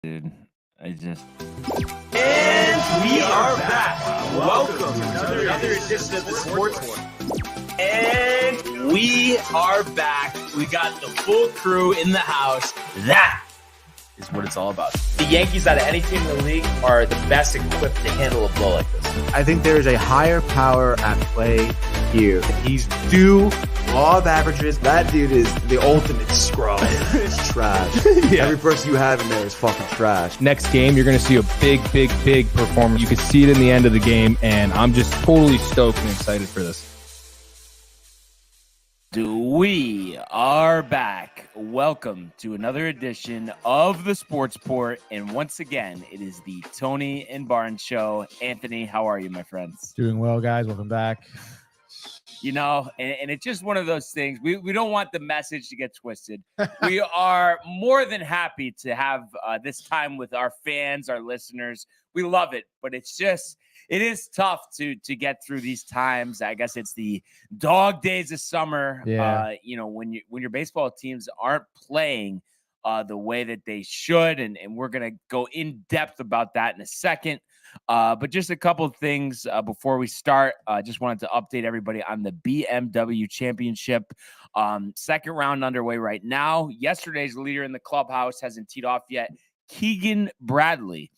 Dude, I just... And we are back. Welcome to another edition of the Sports One. And we are back. We got the full crew in the house. That is what it's all about. The Yankees, out of any team in the league, are the best equipped to handle a blow like this. I think there is a higher power at play here. He's due law of averages. That dude is the ultimate scrub. It's trash. Yeah. Every person you have in there is fucking trash. Next game, you're going to see a big performance. You can see it in the end of the game, and I'm just totally stoked and excited for this. We are back. Welcome to another edition of the Sports Port. And once again, it is the Tony and Barnes Show. Anthony, how are you, my friends? Doing well, guys. Welcome back. You know, and it's just one of those things. We don't want the message to get twisted. We are more than happy to have this time with our fans, our listeners. We love it, but it is tough to get through these times. I guess it's the dog days of summer. Yeah. When your baseball teams aren't playing the way that they should, and we're gonna go in depth about that in a second. But just a couple of things before we start. Just wanted to update everybody on the BMW Championship. Second round underway right now. Yesterday's leader in the clubhouse hasn't teed off yet. Keegan Bradley,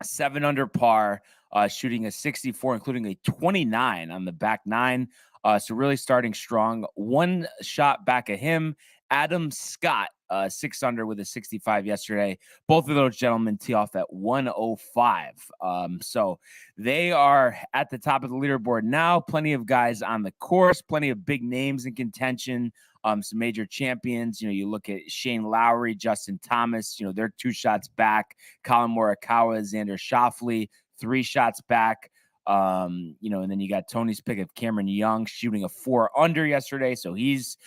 7 under par, shooting a 64, including a 29 on the back nine. So really starting strong. One shot back of him, Adam Scott, 6 under with a 65 yesterday. Both of those gentlemen tee off at 105. So they are at the top of the leaderboard now. Plenty of guys on the course, plenty of big names in contention. Some major champions. You look at Shane Lowry, Justin Thomas. They're 2 shots back. Colin Morikawa, Xander Schauffele, 3 shots back. And then you got Tony's pick of Cameron Young shooting a 4 under yesterday. So he's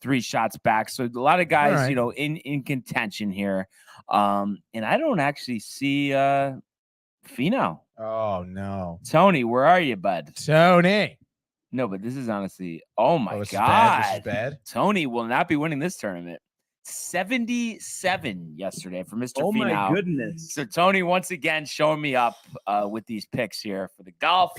3 shots back. So a lot of guys, right, in contention here. And I don't actually see Finau. Oh, no. Tony, where are you, bud? Tony. No, but this is honestly, oh my God. This is bad. Tony will not be winning this tournament. 77 yesterday for Mr. Finau. Oh my goodness. So Tony, once again, showing me up with these picks here for the golf.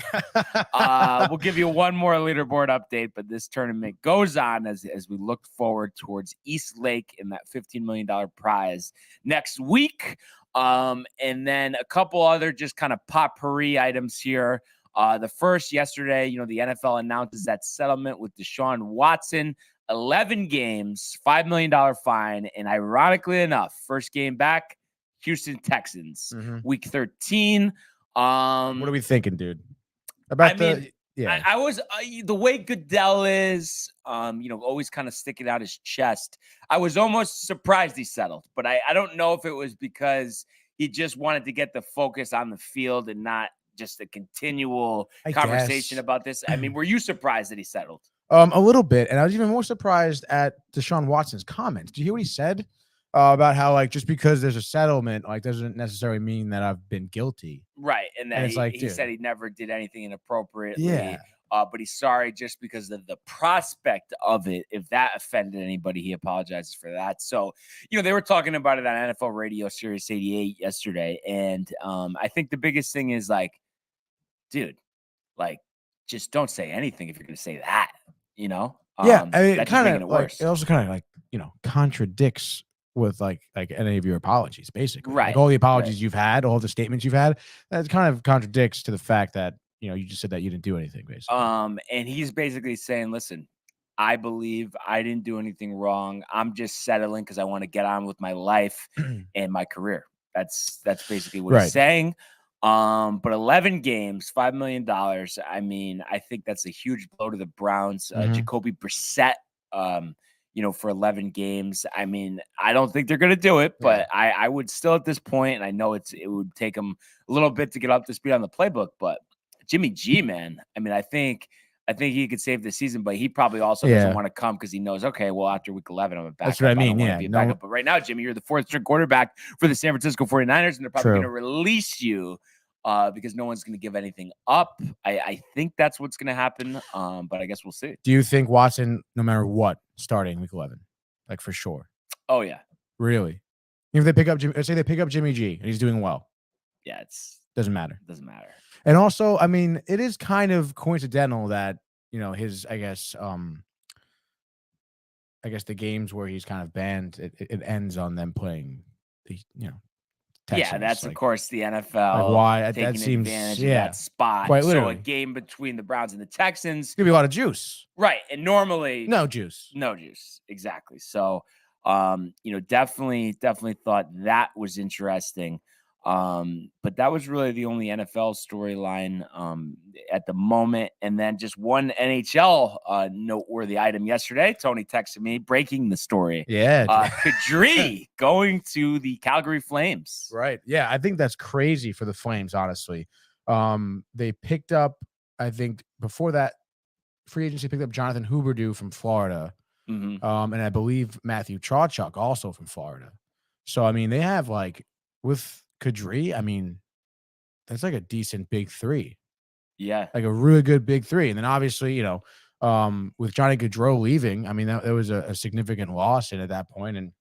We'll give you one more leaderboard update, but this tournament goes on as we look forward towards East Lake and that $15 million prize next week. And then a couple other just kind of potpourri items here. The first yesterday, the NFL announces that settlement with Deshaun Watson. 11 games, $5 million fine, and ironically enough, first game back, Houston Texans, week 13. What are we thinking, dude? I was the way Goodell is, always kind of sticking out his chest. I was almost surprised he settled, but I don't know if it was because he just wanted to get the focus on the field and not just a continual conversation about this. I mean, were you surprised that he settled? A little bit, and I was even more surprised at Deshaun Watson's comments. Did you hear what he said about how, just because there's a settlement, doesn't necessarily mean that I've been guilty, right? And then he said he never did anything inappropriately. Yeah. But he's sorry just because of the prospect of it. If that offended anybody, he apologizes for that. So, they were talking about it on NFL Radio Sirius 88 yesterday, and I think the biggest thing is dude, just don't say anything if you're going to say that. Yeah, it kind of it also kind of contradicts with any of your apologies, basically. Right. All the apologies you've had, all the statements you've had, that kind of contradicts to the fact that you just said that you didn't do anything, basically. And he's basically saying, listen, I believe I didn't do anything wrong. I'm just settling because I want to get on with my life and my career. That's basically what he's saying. But 11 games, $5 million. I mean, I think that's a huge blow to the Browns. Jacoby Brissett, for 11 games. I mean, I don't think they're going to do it, but I would still at this point, and I know it would take them a little bit to get up to speed on the playbook, but Jimmy G, man, I mean, I think he could save the season, but he probably also doesn't want to come because he knows, okay, well, after week 11, I'm a backup. That's what I mean. Backup. But right now, Jimmy, you're the 4th string quarterback for the San Francisco 49ers, and they're probably going to release you because no one's going to give anything up. I think that's what's going to happen, but I guess we'll see. Do you think Watson, no matter what, starting week 11, for sure? Oh, yeah. Really? If they pick up let's say they pick up Jimmy G and he's doing well. Yeah, Doesn't matter. Doesn't matter. And also, I mean, it is kind of coincidental that, his, I guess the games where he's kind of banned, it ends on them playing the, Texans. Yeah, that's of like, course the NFL. why taking that seems advantage of that spot. quite So literally. a game between the Browns and the Texans, It's gonna be a lot of juice. right? And normally No juice. Exactly. So, definitely thought that was interesting. But that was really the only NFL storyline at the moment. And then just one NHL noteworthy item yesterday. Tony texted me breaking the story. Yeah. Kadri going to the Calgary Flames. Right. Yeah, I think that's crazy for the Flames, honestly. They picked up, I think before that, free agency picked up Jonathan Huberdeau from Florida. Mm-hmm. And I believe Matthew Tkachuk also from Florida. So, I mean, they have with Kadri, I mean, that's like a decent big three. Yeah. Like a really good big three. And then obviously, with Johnny Gaudreau leaving, I mean, that was a significant loss at that point. And,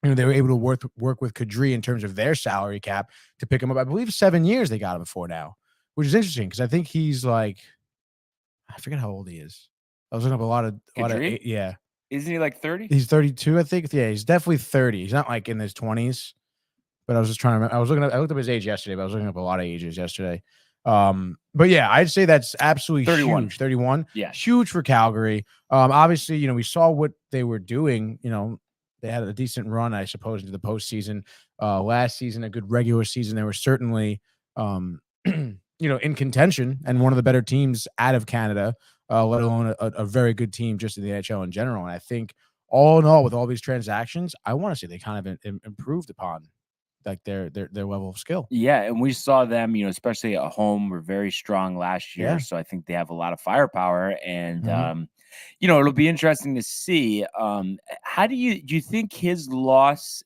they were able to work with Kadri in terms of their salary cap to pick him up. I believe 7 years they got him for now, which is interesting because I think he's I forget how old he is. I was looking up a lot of yeah. Isn't he like 30? He's 32, I think. Yeah, he's definitely 30. He's not like in his 20s. But I was just trying to remember. I looked up his age yesterday, but I was looking up a lot of ages yesterday. But yeah, I'd say that's absolutely 31. huge. 31. Yeah. Huge for Calgary. Obviously, we saw what they were doing. They had a decent run, I suppose, into the postseason. Last season, a good regular season. They were certainly, in contention and one of the better teams out of Canada, let alone a very good team just in the NHL in general. And I think all in all, with all these transactions, I want to say they kind of improved upon their level of skill. Yeah, and we saw them, especially at home, were very strong last year. Yeah. So I think they have a lot of firepower, and Mhm. It'll be interesting to see. How do you think his loss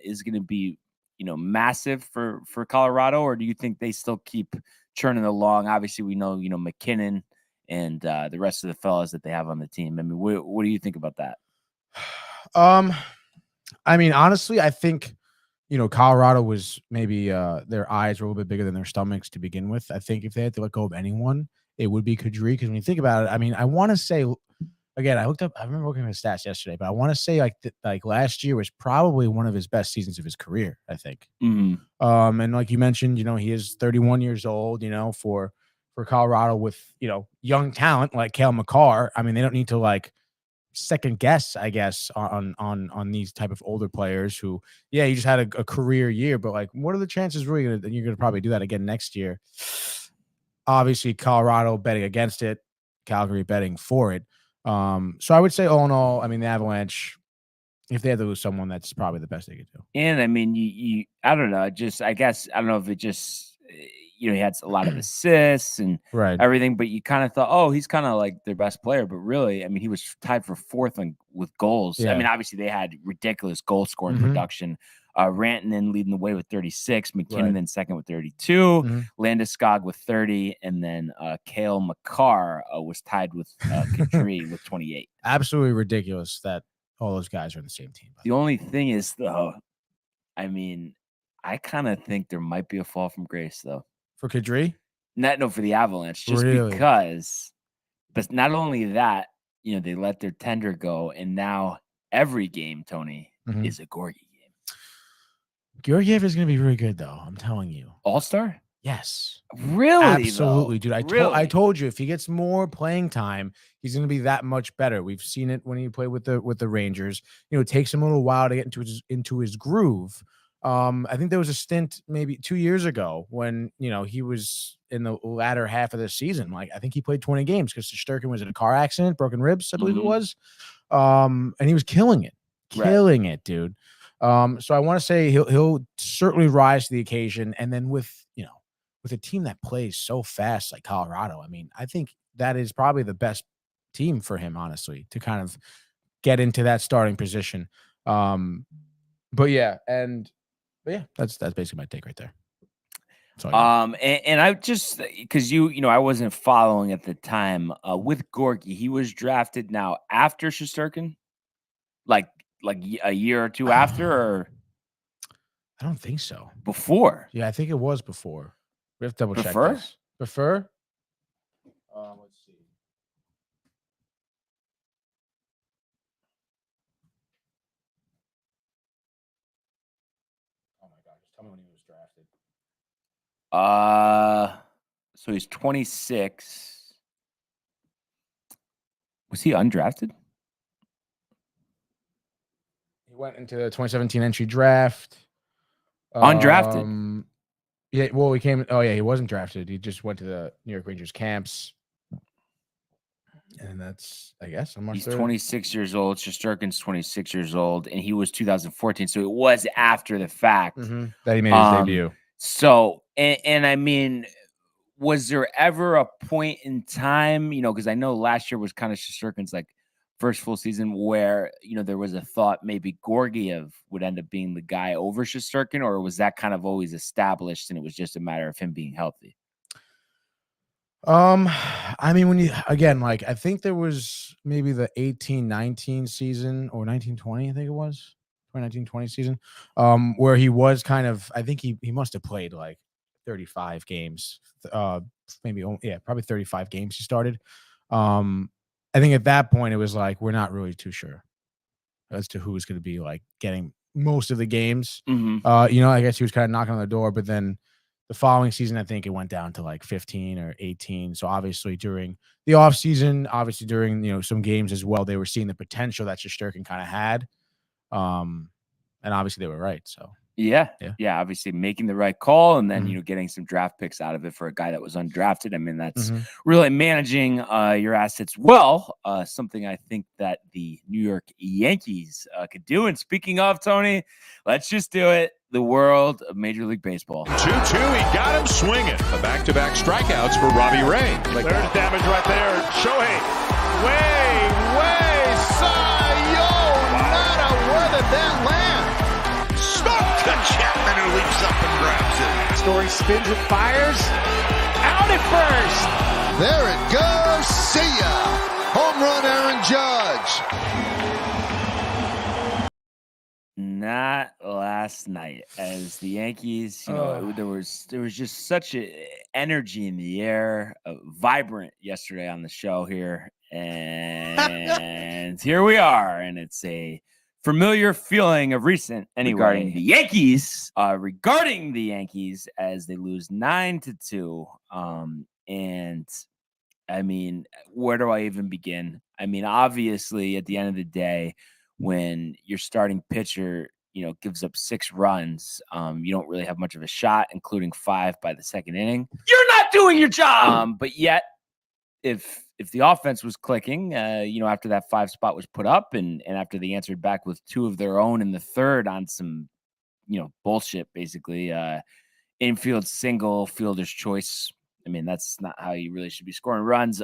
is going to be, massive for Colorado, or do you think they still keep churning along? Obviously, we know, McKinnon and the rest of the fellas that they have on the team. I mean, what do you think about that? I mean, honestly, I think, Colorado was maybe their eyes were a little bit bigger than their stomachs to begin with. I think if they had to let go of anyone, it would be Kadri. Because when you think about it, I mean, I want to say, again, I remember looking at his stats yesterday, but I want to say like last year was probably one of his best seasons of his career, I think. Mm-hmm. And like you mentioned, he is 31 years old, for Colorado with, young talent like Cale Makar. I mean, they don't need to second guess, I guess, on these type of older players who, yeah, you just had a career year, but what are the chances really that you're going to probably do that again next year? Obviously, Colorado betting against it, Calgary betting for it. So I would say all in all, I mean, the Avalanche, if they had to lose someone, that's probably the best they could do. And I mean, you I don't know, I guess, I don't know if it just, he had a lot of assists and everything, but you kind of thought, oh, he's kind of like their best player. But really, I mean, he was tied for fourth with goals. Yeah. I mean, obviously they had ridiculous goal scoring production. Rantanen leading the way with 36, McKinnon then second with 32, Landeskog with 30, and then Cale Makar was tied with Kadri with 28. Absolutely ridiculous that all those guys are in the same team. The only thing is, though, I mean, I kind of think there might be a fall from grace, though. For Kadri? No, for the Avalanche, just because. But not only that, they let their tender go, and now every game, Tony, is a Gorgie game. Georgiev is going to be really good, though. I'm telling you. All-star? Yes. Really? Absolutely, though? dude. I told you, if he gets more playing time, he's going to be that much better. We've seen it when he played with the Rangers. It takes him a little while to get into his groove. I think there was a stint maybe 2 years ago when, he was in the latter half of the season. I think he played 20 games because Shesterkin was in a car accident, broken ribs, I believe it was. And he was killing it, dude. So I want to say he'll certainly rise to the occasion. And then with a team that plays so fast like Colorado, I mean, I think that is probably the best team for him, honestly, to kind of get into that starting position. But yeah, that's basically my take right there. And I just, because I wasn't following at the time with Gorgie, he was drafted now after Shesterkin, like a year or two after, or I don't think so. Before. Yeah, I think it was before. We have to double check Before? this. Before? Let's see. Oh my God! Just tell me when he was drafted. So he's 26. Was he undrafted? He went into the 2017 entry draft. Undrafted. Yeah, well, he came. Oh yeah, he wasn't drafted. He just went to the New York Rangers camps, and that's, I guess, I'm not He's sure. 26 years old. Shesterkin's 26 years old, and he was 2014. So it was after the fact that he made his debut. So, and I mean, was there ever a point in time, because I know last year was kind of Shesterkin's like first full season where, there was a thought maybe Georgiev would end up being the guy over Shesterkin, or was that kind of always established and it was just a matter of him being healthy? I mean, when you, again, like, I think there was maybe the 18-19 season or 19-20, I think it was 2019-20 season, where he was kind of, I think he must have played like 35 games, probably 35 games he started. I think at that point it was like, we're not really too sure as to who was going to be like getting most of the games. I guess he was kind of knocking on the door, but then the following season, I think it went down to like 15 or 18. So obviously during the offseason, obviously during, some games as well, they were seeing the potential that Shesterkin kind of had. And obviously they were right. So yeah, obviously making the right call and then, getting some draft picks out of it for a guy that was undrafted. I mean, that's really managing your assets well, something I think that the New York Yankees could do. And speaking of, Tony, let's just do it. The world of Major League Baseball. 2-2, he got him swinging. A back-to-back strikeouts for Robbie Ray. There's damage right there. Shohei, way, sayonara. Where did that land? Stuck to Chapman, who leaps up and grabs it. Story spins and fires. Out at first. There it goes. See ya. Home run, Aaron Judge. Not last night, as the Yankees, there was just such a energy in the air, vibrant yesterday on the show here, and here we are, and it's a familiar feeling of recent regarding the Yankees, as they lose 9-2, and I mean, where do I even begin? I mean, obviously, at the end of the day, when your starting pitcher, gives up 6 runs, you don't really have much of a shot, including 5 by the second inning. You're not doing your job. But yet, if the offense was clicking, after that 5 spot was put up and after they answered back with 2 of their own in the third on some, bullshit, basically, infield single, fielder's choice. I mean, that's not how you really should be scoring runs.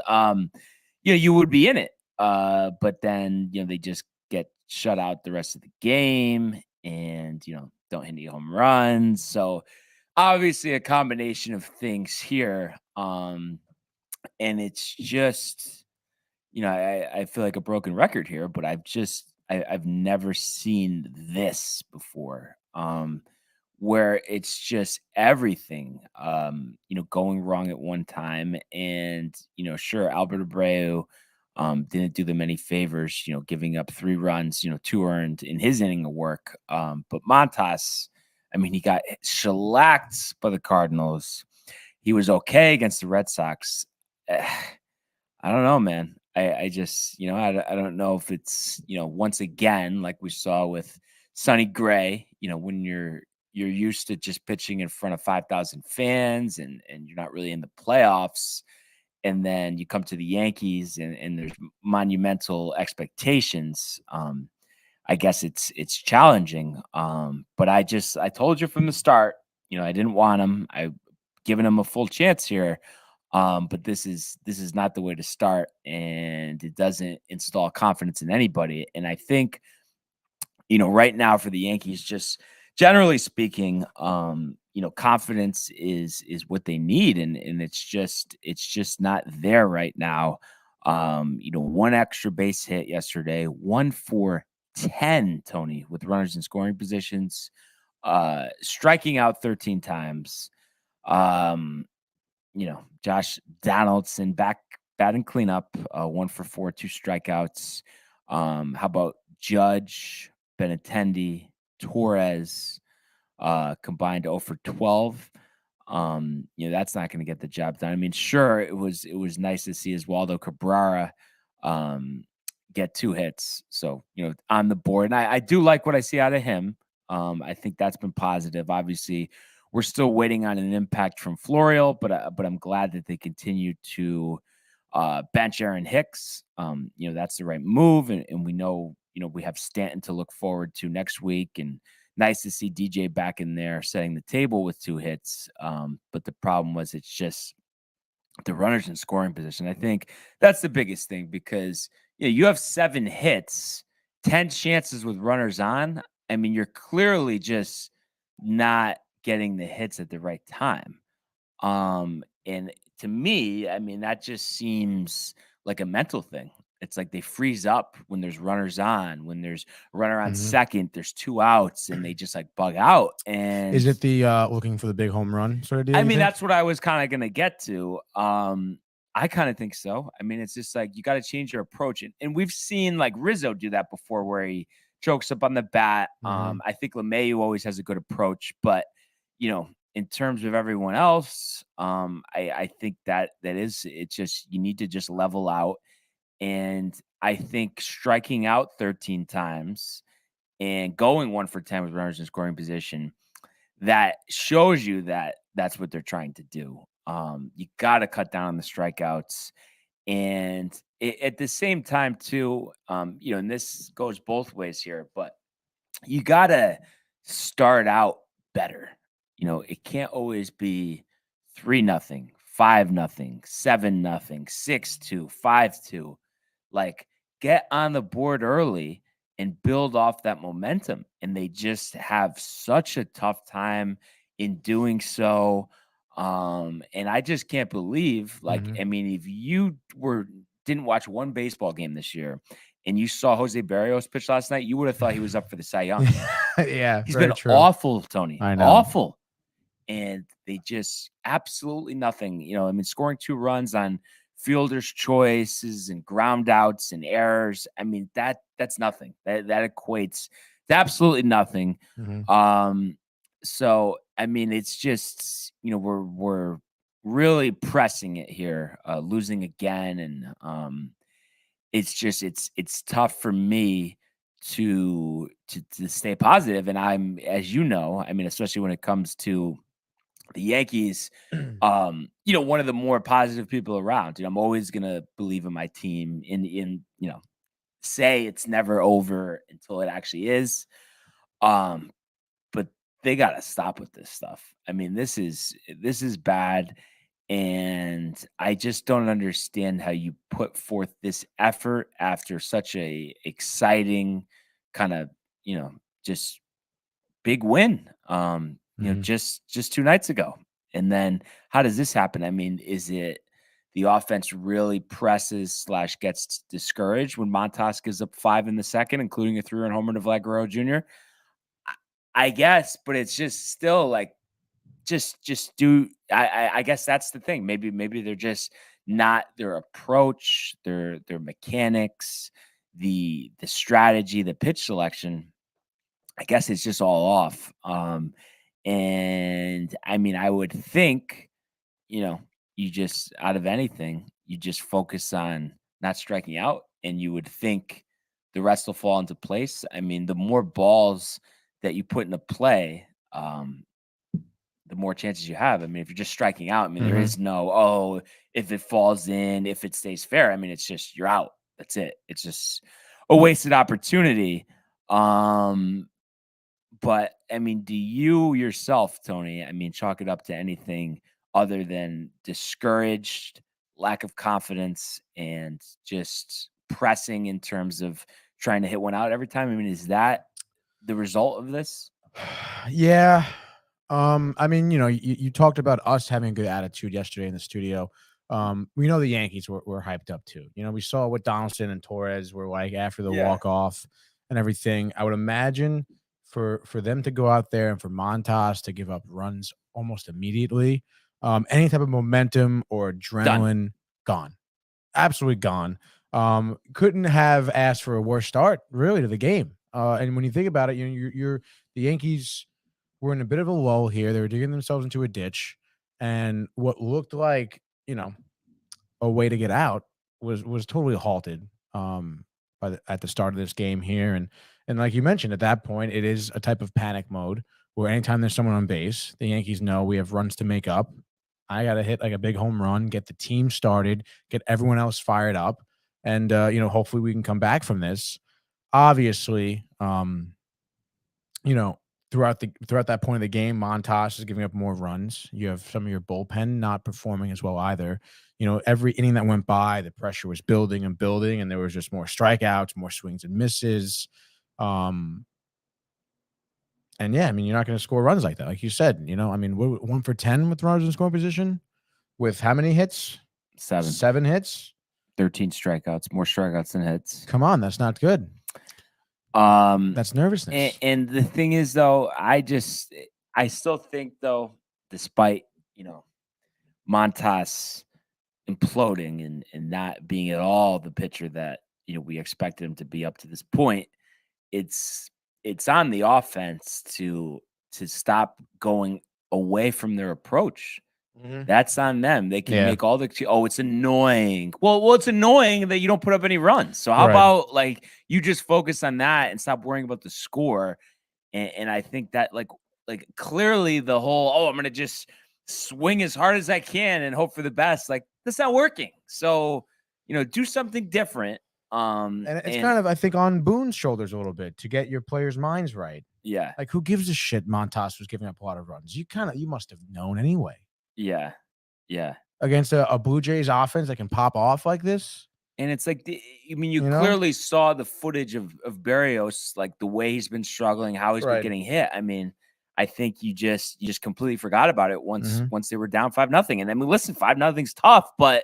You would be in it. But then, they just get shut out the rest of the game and, don't hit any home runs. So obviously a combination of things here. And it's just, I feel like a broken record here, but I've never seen this before. Where it's just everything, going wrong at one time. And, sure, Albert Abreu didn't do them any favors, giving up 3 runs, 2 earned in his inning of work. But Montas, I mean, he got shellacked by the Cardinals. He was okay against the Red Sox. I don't know, man. I just, I don't know if it's, once again, like we saw with Sonny Gray, when you're used to just pitching in front of 5,000 fans and you're not really in the playoffs. And then you come to the Yankees and there's monumental expectations. I guess it's challenging. But I told you from the start, I didn't want him. I've given him a full chance here. But this is not the way to start, and it doesn't install confidence in anybody. And I think, right now for the Yankees, just generally speaking, confidence is what they need, and it's just not there right now. 1 extra base hit yesterday, 1 for 10, Tony, with runners in scoring positions. striking out 13 times. Josh Donaldson back batting cleanup, 1 for 4, 2 strikeouts. How about Judge, Benintendi, Torres, combined 0 for 12. That's not going to get the job done. I mean, sure, it was nice to see Oswaldo Cabrera get 2 hits. So, on the board. And I do like what I see out of him. I think that's been positive. Obviously, we're still waiting on an impact from Florial, but I'm glad that they continue to bench Aaron Hicks. That's the right move. And we know, we have Stanton to look forward to next week, and nice to see DJ back in there setting the table with 2 hits. But the problem was it's just the runners in scoring position. I think that's the biggest thing, because you have 7 hits, 10 chances with runners on. I mean, you're clearly just not getting the hits at the right time. And to me, I mean, that just seems like a mental thing. It's like they freeze up when there's runners on. When there's a runner on second, there's 2 outs, and they just like bug out. And is it the looking for the big home run sort of deal? I mean, that's what I was kind of going to get to. I kind of think so. I mean, it's just like you got to change your approach. And we've seen like Rizzo do that before, where he chokes up on the bat. I think LeMahieu always has a good approach, but in terms of everyone else, I think that is, it's just, you need to just level out. And I think striking out 13 times and going 1 for 10 with runners in scoring position, that shows you that that's what they're trying to do. You got to cut down on the strikeouts. And at the same time too, and this goes both ways here, but you got to start out better. It can't always be 3-0, 5-0, 7-0, 6-2, 5-2. Like, get on the board early and build off that momentum. And they just have such a tough time in doing so. And I just can't believe, like, I mean, if you didn't watch one baseball game this year and you saw Jose Barrios pitch last night, you would have thought he was up for the Cy Young. Yeah, he's been awful, Tony. I know. Awful. And they just absolutely nothing. I mean, scoring 2 runs on fielder's choices and ground outs and errors. I mean, that's nothing. That equates to absolutely nothing. So I mean, it's just, we're really pressing it here, losing again, and it's just it's tough for me to stay positive. And I'm, as you know, I mean, especially when it comes to the Yankees, one of the more positive people around. I'm always gonna believe in my team, in say it's never over until it actually is. But they gotta stop with this stuff. I mean, this is bad. And I just don't understand how you put forth this effort after such a exciting kind of, just big win. Just 2 nights ago. And then how does this happen? I mean, is it the offense really presses / gets discouraged when Montas gives up 5 in the second, including a 3-run homer to Vlad Guerrero Jr.? I guess, but it's just still like, just do. I guess that's the thing. Maybe they're just not, their approach, their mechanics, the strategy, the pitch selection. I guess it's just all off. And I mean, I would think, you just, out of anything, you just focus on not striking out, and you would think the rest will fall into place. I mean, the more balls that you put into play, the more chances you have. I mean, if you're just striking out, I mean, there is no, if it falls in, if it stays fair. I mean, it's just, you're out. That's it. It's just a wasted opportunity. But I mean, do you yourself, Tony, I mean, chalk it up to anything other than discouraged, lack of confidence, and just pressing in terms of trying to hit one out every time? I mean, is that the result of this? Yeah. I mean, you talked about us having a good attitude yesterday in the studio. We know the Yankees were hyped up too. We saw what Donaldson and Torres were like after the walk-off and everything. I would imagine for them to go out there and for Montas to give up runs almost immediately, any type of momentum or adrenaline gone, absolutely gone. Couldn't have asked for a worse start really to the game. And when you think about it, you're the Yankees were in a bit of a lull here. They were digging themselves into a ditch, and what looked like, a way to get out was totally halted at the start of this game here. And like you mentioned, at that point, it is a type of panic mode where anytime there's someone on base, the Yankees know we have runs to make up. I got to hit like a big home run, get the team started, get everyone else fired up, and hopefully we can come back from this. Obviously, throughout that point of the game, Montas is giving up more runs. You have some of your bullpen not performing as well either. Every inning that went by, the pressure was building and building, and there was just more strikeouts, more swings and misses. And yeah, I mean, you're not going to score runs like that. Like you said, I mean, 1 for 10 with runners in scoring position with how many hits? 7 hits, 13 strikeouts, more strikeouts than hits. Come on. That's not good. That's nervousness. And the thing is, though, I still think, though, despite, Montas imploding and not being at all the pitcher that, we expected him to be up to this point, it's on the offense to stop going away from their approach. Mm-hmm. That's on them. They can make all the it's annoying. Well, it's annoying that you don't put up any runs. So how about like you just focus on that and stop worrying about the score? And I think that like clearly the whole I'm gonna just swing as hard as I can and hope for the best. Like that's not working. So do something different. And it's kind of, I think, on Boone's shoulders a little bit to get your players' minds right. Yeah. Like, who gives a shit Montas was giving up a lot of runs? You must have known anyway. Yeah. Yeah. Against a Blue Jays offense that can pop off like this. And it's like, you clearly saw the footage of Berrios, like the way he's been struggling, how he's been getting hit. I mean, I think you just completely forgot about it once they were down 5-0. And I mean, listen, 5-0's tough, but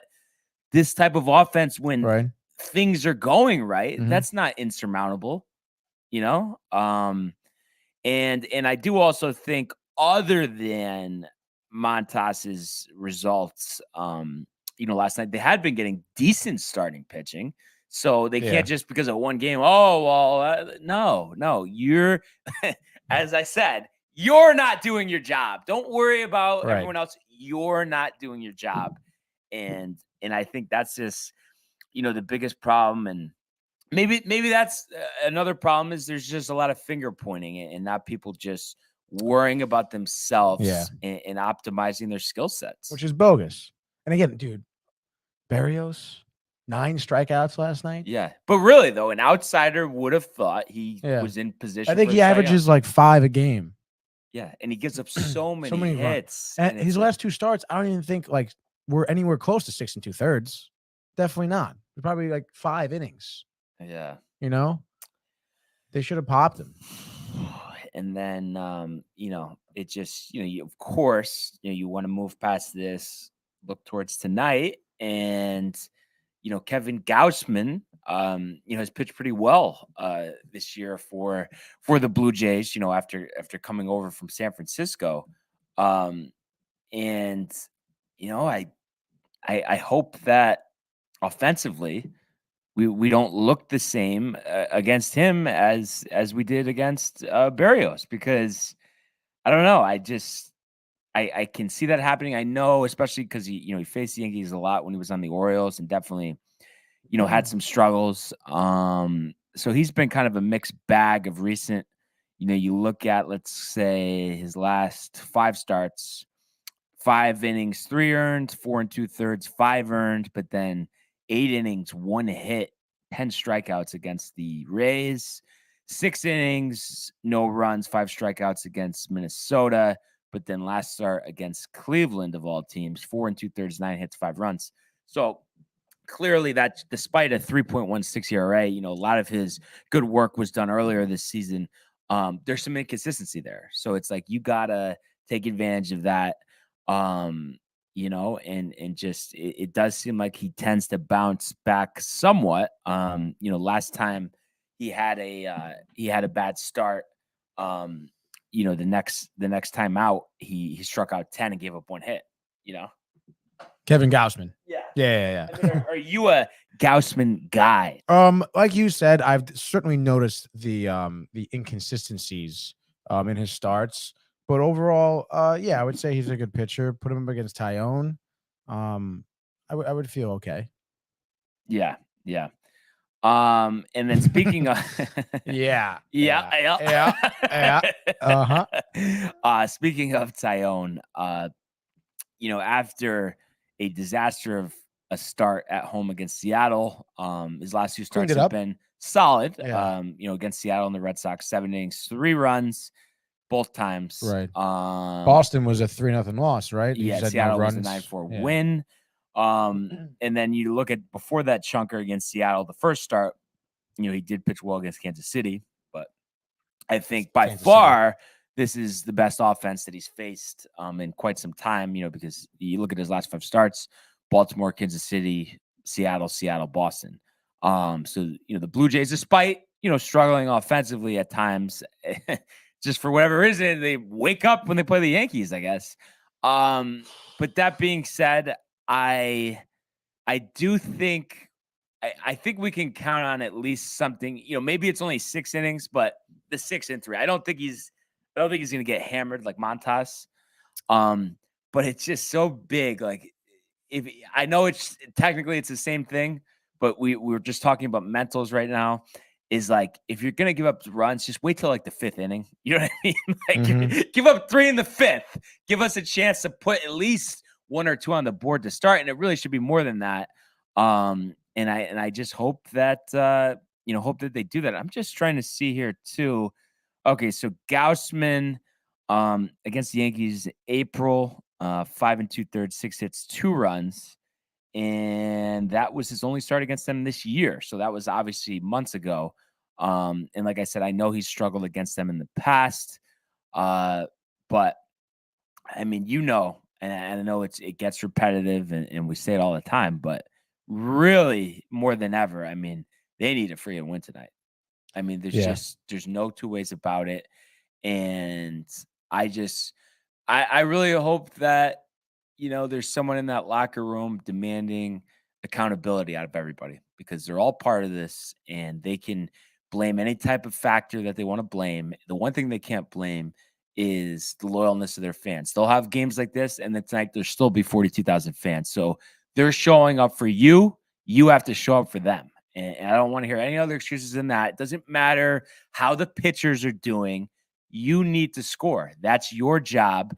this type of offense when things are going right, that's not insurmountable, and I do also think other than Montas's results, last night they had been getting decent starting pitching, so they can't just because of one game. No, you're as I said, you're not doing your job. Don't worry about everyone else. You're not doing your job, and I think that's just the biggest problem. And maybe that's another problem is there's just a lot of finger pointing and not people just worrying about themselves and optimizing their skill sets, which is bogus. And again, dude, Berrios, 9 strikeouts last night. Yeah, but really though, an outsider would have thought he was in position. I think he averages like 5 a game. Yeah, and he gives up so many hits. And his last 2 starts, I don't even think like we're anywhere close to 6 2/3. Definitely not. Probably like 5 innings. Yeah. They should have popped him. And then, it just, of course, you want to move past this, look towards tonight. And, Kevin Gausman, has pitched pretty well this year for the Blue Jays, after coming over from San Francisco. And, I hope that offensively, we don't look the same against him as we did against Berrios, because I don't know. I can see that happening. I know, especially because he faced the Yankees a lot when he was on the Orioles and definitely, had some struggles. So he's been kind of a mixed bag of recent. You look at, let's say, his last 5 starts, 5 innings, 3 earned, 4 2/3, 5 earned, but then 8 innings, 1 hit, 10 strikeouts against the Rays, 6 innings, no runs, 5 strikeouts against Minnesota, but then last start against Cleveland of all teams, 4 2/3, 9 hits, 5 runs. So clearly that despite a 3.16 ERA, a lot of his good work was done earlier this season. There's some inconsistency there. So it's like, you gotta take advantage of that. And just it does seem like he tends to bounce back somewhat. Last time he had a bad start, the next time out, he struck out 10 and gave up 1 hit. Kevin Gausman. Yeah. Yeah. I mean, are you a Gausman guy? Like you said, I've certainly noticed the inconsistencies in his starts, but overall, I would say he's a good pitcher. Put him up against Tyonne, I would feel okay. Yeah. And then speaking of Yeah. Speaking of Tyonne, after a disaster of a start at home against Seattle, his last 2 starts have been solid. Yeah. Against Seattle and the Red Sox, 7 innings, 3 runs, both times. Right. Boston was a 3-0 loss, right? Yeah, Seattle was a 9-4 win. And then you look at before that chunker against Seattle, the first start, he did pitch well against Kansas City, but I think by far this is the best offense that he's faced in quite some time, because you look at his last 5 starts: Baltimore, Kansas City, Seattle, Boston. So, the Blue Jays, despite, struggling offensively at times, just for whatever reason, they wake up when they play the Yankees, I guess. But that being said, I do think I think we can count on at least something. Maybe it's only 6 innings, but the 6 and 3. I don't think he's going to get hammered like Montas. But it's just so big. Like, if I know it's technically the same thing, but we were just talking about mentals right now. Is like, if you're gonna give up runs, just wait till like the 5th inning. You know what I mean? Like, give up 3 in the 5th. Give us a chance to put at least 1 or 2 on the board to start, and it really should be more than that. And I just hope that they do that. I'm just trying to see here too. Okay, so Gausman against the Yankees, April, 5 2/3, 6 hits, 2 runs. And that was his only start against them this year. So that was obviously months ago. And like I said, I know he's struggled against them in the past. But I mean, and I know it gets repetitive and we say it all the time, but really more than ever, I mean, they need a freaking win tonight. I mean, there's no 2 ways about it. And I really hope that, there's someone in that locker room demanding accountability out of everybody, because they're all part of this and they can blame any type of factor that they want to blame. The one thing they can't blame is the loyalness of their fans. They'll have games like this, and then tonight there'll still be 42,000 fans. So they're showing up for you. You have to show up for them. And I don't want to hear any other excuses than that. It doesn't matter how the pitchers are doing. You need to score. That's your job.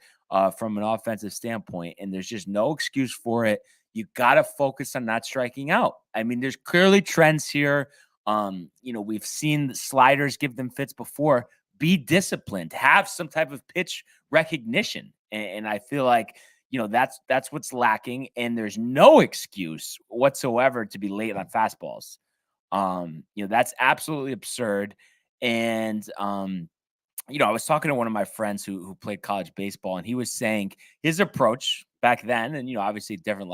From an offensive standpoint, and there's just no excuse for it. You got to focus on not striking out. I mean, there's clearly trends here. We've seen the sliders give them fits before. Be disciplined. Have some type of pitch recognition, and I feel like that's what's lacking. And there's no excuse whatsoever to be late on fastballs. That's absolutely absurd. And I was talking to one of my friends who played college baseball, and he was saying his approach back then, and obviously different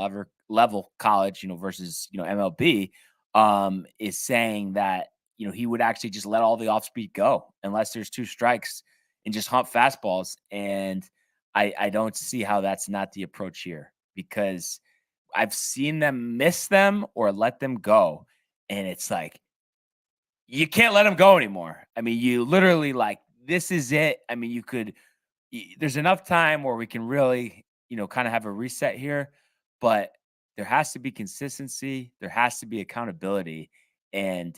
level college, versus MLB, is saying that he would actually just let all the off speed go unless there's 2 strikes and just hump fastballs. And I don't see how that's not the approach here, because I've seen them miss them or let them go, and it's like you can't let them go anymore. I mean, you literally this is it. I mean, there's enough time where we can really, kind of have a reset here, but there has to be consistency. There has to be accountability, and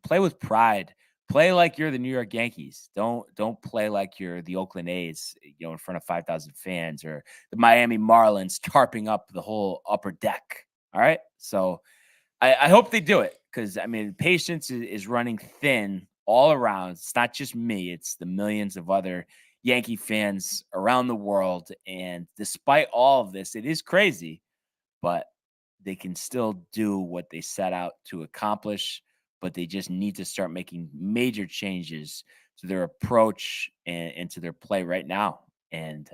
play with pride. Play like you're the New York Yankees. Don't play like you're the Oakland A's, in front of 5,000 fans, or the Miami Marlins tarping up the whole upper deck. All right. So I hope they do it, because I mean, patience is running thin all around. It's not just me, it's the millions of other Yankee fans around the world. And despite all of this, it is crazy, but they can still do what they set out to accomplish. But they just need to start making major changes to their approach and to their play right now. And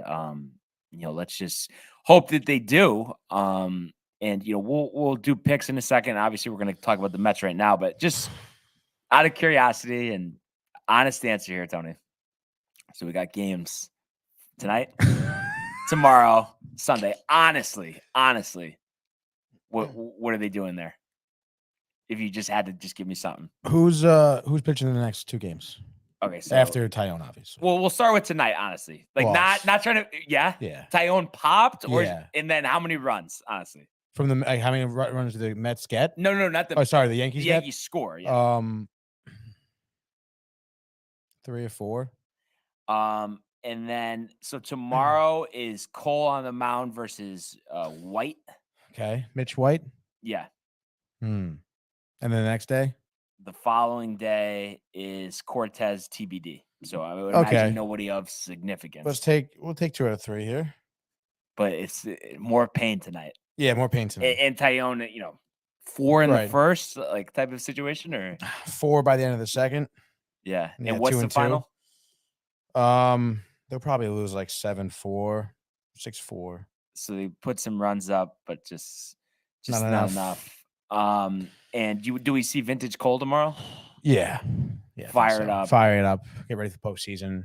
let's just hope that they do. And we'll do picks in a second. Obviously, we're going to talk about the Mets right now, but just out of curiosity and honest answer here, Tony, So we got games tonight, tomorrow, Sunday. Honestly, what are they doing there? If you just had to just give me something. Who's pitching in the next 2 games? Okay, so After Tyonne, obviously. well, we'll start with tonight, honestly. Like Loss. not trying to Yeah. Tyonne popped, or Yeah. and then how many runs, honestly? From the how many runs did the Mets get? No, not the Oh, sorry, the Yankees get? Yankees score. Yeah. 3 or 4. And then so tomorrow is Cole on the mound versus White. Okay, Mitch White. Yeah. And then the next day? The following day is Cortez TBD. So I would imagine nobody of significance. We'll take 2 out of 3 here. But it's more pain tonight. Yeah, more pain tonight. And Tyonne, 4 in the first, like type of situation, or 4 by the end of the second. Yeah. Yeah, And what's 2 the and 2. final? They'll probably lose like 7-4, 6-4. So they put some runs up, but just Not not enough. And do we see Vintage Cole tomorrow? Yeah. I think Fire it up. Fire it up. Get ready for postseason.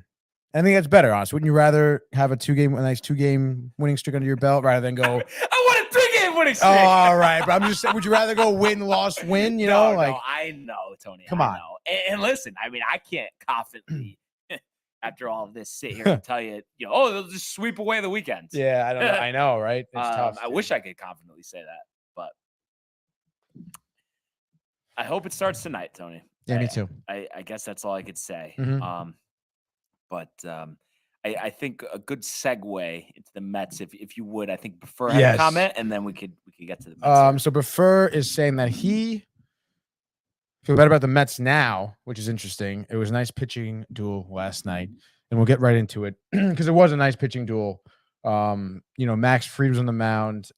I think that's better, honestly. Wouldn't you rather have a nice 2-game winning streak under your belt rather than go? I want a 3-game winning streak. Oh, all right, but I'm just saying, would you rather go win, loss, win? No, I know, Tony. Come on. And listen, I mean, I can't confidently, after all of this, sit here and tell you, they'll just sweep away the weekends. Yeah, I don't know. I know, right? It's tough. I wish I could confidently say that, but I hope it starts tonight, Tony. Yeah, me too. I guess that's all I could say. Mhm. But I think a good segue into the Mets, if you would, I think Prefer had a comment, and then we could get to the Mets. So Prefer is saying that he feel better about the Mets now, which is interesting. It was a nice pitching duel last night, and we'll get right into it because it was a nice pitching duel. Max Fried was on the mound.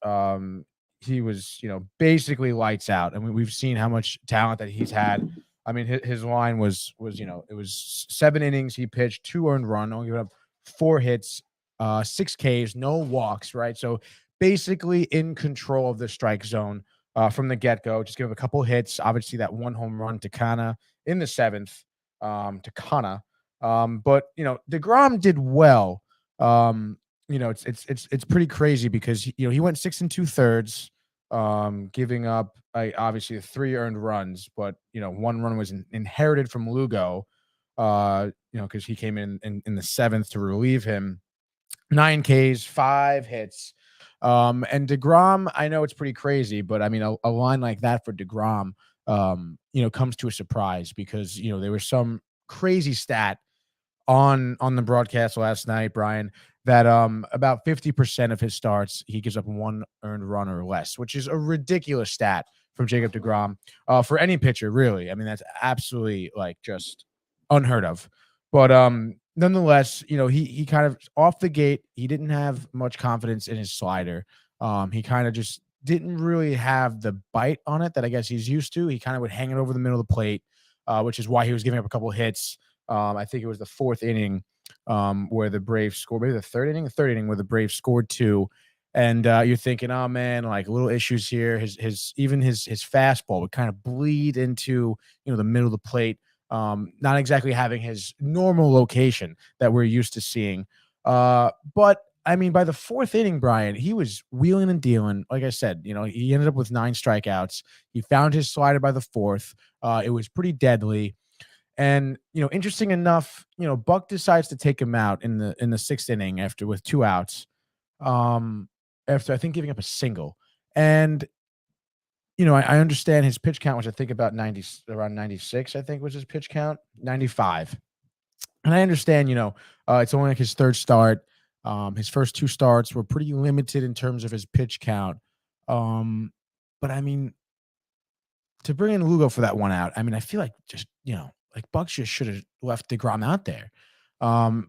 He was, basically lights out. I mean, we've seen how much talent that he's had. I mean, his line was it was 7 innings. He pitched 2 earned run, only giving up 4 hits, 6 Ks, no walks, right? So basically in control of the strike zone from the get-go. Just give him a couple hits. Obviously, that 1 home run to Kana in the 7th, to Kana. But DeGrom did well. It's pretty crazy because he went 6 2/3, giving up obviously 3 earned runs, but 1 run was inherited from Lugo, because he came in the 7th to relieve him. 9 Ks, 5 hits. And DeGrom, I know it's pretty crazy, but I mean a line like that for DeGrom, comes to a surprise because there was some crazy stat on the broadcast last night, Brian, that about 50% of his starts he gives up 1 earned run or less, which is a ridiculous stat from Jacob DeGrom for any pitcher, really. I mean, that's absolutely just unheard of. But nonetheless, he kind of off the gate, he didn't have much confidence in his slider. He kind of just didn't really have the bite on it that I guess he's used to. He kind of would hang it over the middle of the plate, which is why he was giving up a couple hits. I think it was the 4th inning where the Braves scored, maybe the 3rd inning where the Braves scored 2. And you're thinking, oh man, little issues here. His fastball would kind of bleed into, the middle of the plate. Not exactly having his normal location that we're used to seeing. But I mean, by the 4th inning, Brian, he was wheeling and dealing. Like I said, he ended up with 9 strikeouts. He found his slider by the 4th. It was pretty deadly. And, interesting enough, Buck decides to take him out in the 6th inning with 2 outs, after I think giving up a single. And, I understand his pitch count was, I think, about around 96, I think was his pitch count, 95. And I understand, it's only his 3rd start. His first 2 starts were pretty limited in terms of his pitch count. But I mean, to bring in Lugo for that 1 out, I mean, I feel like just, Bucks just should have left DeGrom out there.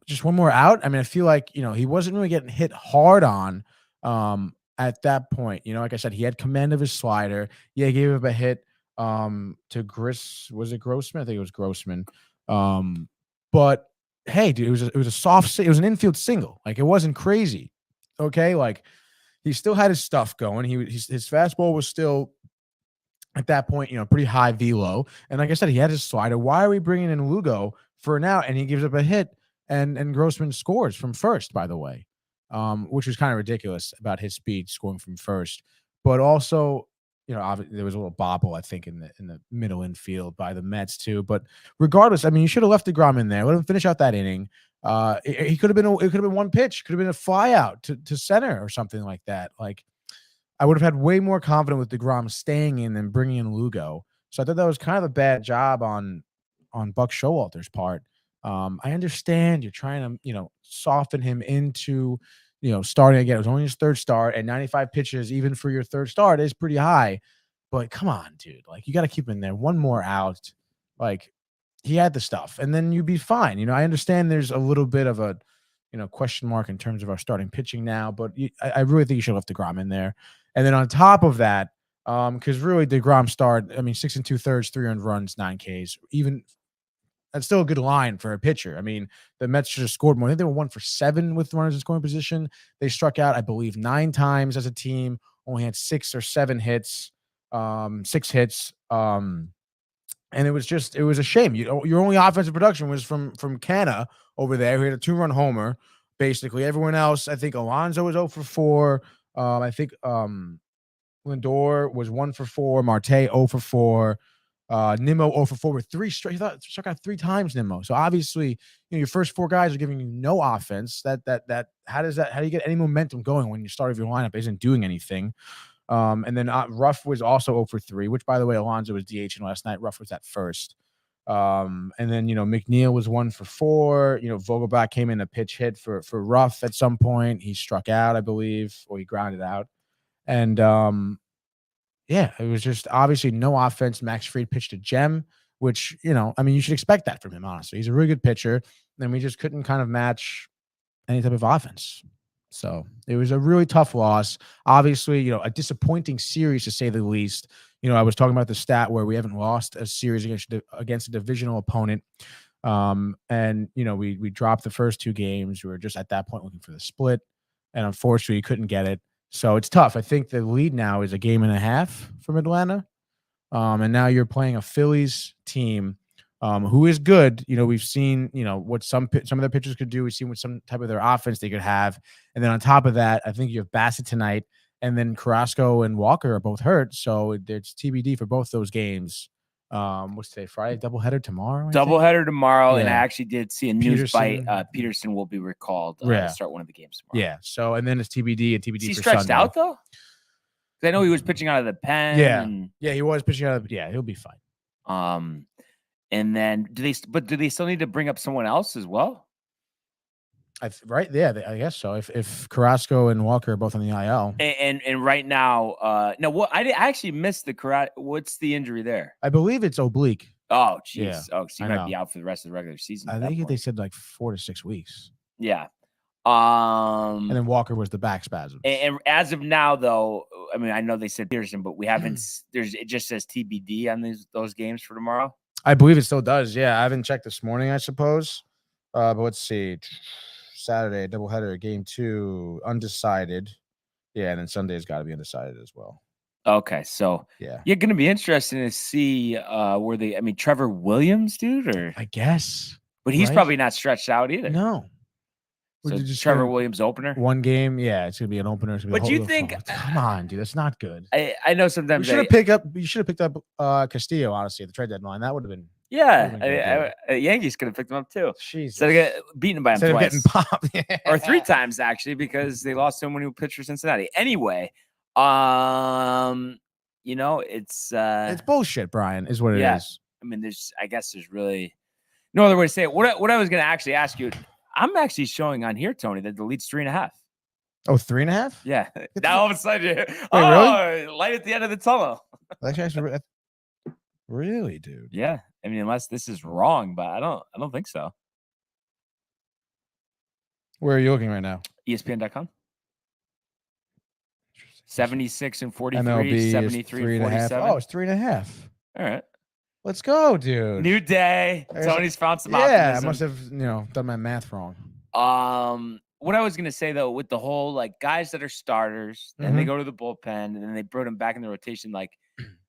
Just 1 more out. I mean, I feel like, he wasn't really getting hit hard on at that point. Like I said, he had command of his slider. Yeah, he gave up a hit to was it Grossman? I think it was Grossman. But hey, dude, it was an infield single. It wasn't crazy. Okay, he still had his stuff going. His fastball was still at that point, pretty high velo. And like I said, he had his slider. Why are we bringing in Lugo for now? And he gives up a hit and Gausman scores from first, by the way, which was kind of ridiculous about his speed scoring from first. But also, there was a little bobble, I think, in the middle infield by the Mets too. But regardless, I mean, you should have left DeGrom in there. Let him finish out that inning. It could have been one pitch, could have been a fly out to center or something like that. Like, I would have had way more confidence with DeGrom staying in than bringing in Lugo. So I thought that was kind of a bad job on Buck Showalter's part. I understand you're trying to, soften him into, starting again. It was only his third start, and 95 pitches, even for your third start, is pretty high. But come on, dude. Like, you got to keep him in there. One more out. Like, he had the stuff, and then you'd be fine. I understand there's a little bit of a, question mark in terms of our starting pitching now, but I really think you should have left DeGrom in there. And then on top of that, because really DeGrom started, 6 2/3, 3 earned runs, 9 Ks. Even that's still a good line for a pitcher. I mean, the Mets should have scored more. I think they were 1 for 7 with runners in scoring position. They struck out, I believe, 9 times as a team. Only had 6 or 7 hits, 6 hits. And it was a shame. Your only offensive production was from Canna over there, who had a 2-run homer. Basically, everyone else, I think Alonso was 0 for 4. I think Lindor was 1 for 4. Marte 0 for 4. Nimmo 0 for 4 with 3 straight. He thought struck out 3 times, Nimmo. So obviously, your first 4 guys are giving you no offense. How do you get any momentum going when your start of your lineup isn't doing anything? And then Ruff was also 0 for 3, which, by the way, Alonso was DHing last night. Ruff was at first. And then, McNeil was 1 for 4. Vogelbach came in a pitch hit for Ruff at some point. He struck out, I believe, or he grounded out. And, it was just obviously no offense. Max Fried pitched a gem, which, you should expect that from him, honestly. He's a really good pitcher. And we just couldn't kind of match any type of offense. So it was a really tough loss. Obviously, a disappointing series to say the least. I was talking about the stat where we haven't lost a series against a divisional opponent. And we dropped the first 2 games. We were just at that point looking for the split, and unfortunately couldn't get it. So it's tough. I think the lead now is a game and a half from Atlanta. And now you're playing a Phillies team who is good. We've seen, what some of their pitchers could do. We've seen what some type of their offense they could have. And then on top of that, I think you have Bassett tonight, and then Carrasco and Walker are both hurt. So it's TBD for both those games. What's today? Friday? Doubleheader tomorrow? Doubleheader tomorrow. Yeah. And I actually did see a news bite. Peterson will be recalled to start one of the games tomorrow. Yeah. So, and then it's TBD and TBD Is he for stretched Sunday. out, though? Because I know he was pitching out of the pen. Yeah. Yeah, he was pitching out of he'll be fine. And then do they still need to bring up someone else as well? Right? Yeah, I guess so. If Carrasco and Walker are both on the IL. And right now, no, what I actually missed the Carrasco. What's the injury there? I believe it's oblique. Oh, geez. Yeah, so he might be out for the rest of the regular season. I think they said like 4 to 6 weeks. Yeah. And then Walker was the back spasm. And as of now, though, I know they said Peterson, but we haven't. It just says TBD on those games for tomorrow. I believe it still does. Yeah, I haven't checked this morning, I suppose. But let's see. Saturday doubleheader, game 2, undecided. Yeah, and then Sunday's got to be undecided as well. Okay, so yeah, you're going to be interested to see where they. Trevor Williams, dude, or I guess, but he's probably not stretched out either. No. So just Trevor Williams opener, one game. Yeah, it's gonna be an opener. But do you think? Come on, dude, that's not good. I know sometimes you should have picked up Castillo, honestly at the trade deadline. That would have been. Yeah, Yankees could have picked him up too. Jesus. Instead of getting beaten by him twice. Getting popped. Yeah. Or 3 times actually, because they lost him when he pitched for Cincinnati. Anyway, it's bullshit, Brian, is what it is. There's really no other way to say it. What I was gonna actually ask you, I'm actually showing on here, Tony, that the lead's 3.5. Oh, 3.5? Yeah. Now all of a sudden, really? Light at the end of the tunnel. Actually, really, dude? Yeah. Unless this is wrong, but I don't think so. Where are you looking right now? ESPN.com. 76 and 43, MLB 73 and 47. Oh, it's 3.5. All right. Let's go, dude. New day. Tony's found some optimism. Yeah, I must have, done my math wrong. What I was gonna say though, with the whole guys that are starters, and they go to the bullpen, and then they brought them back in the rotation.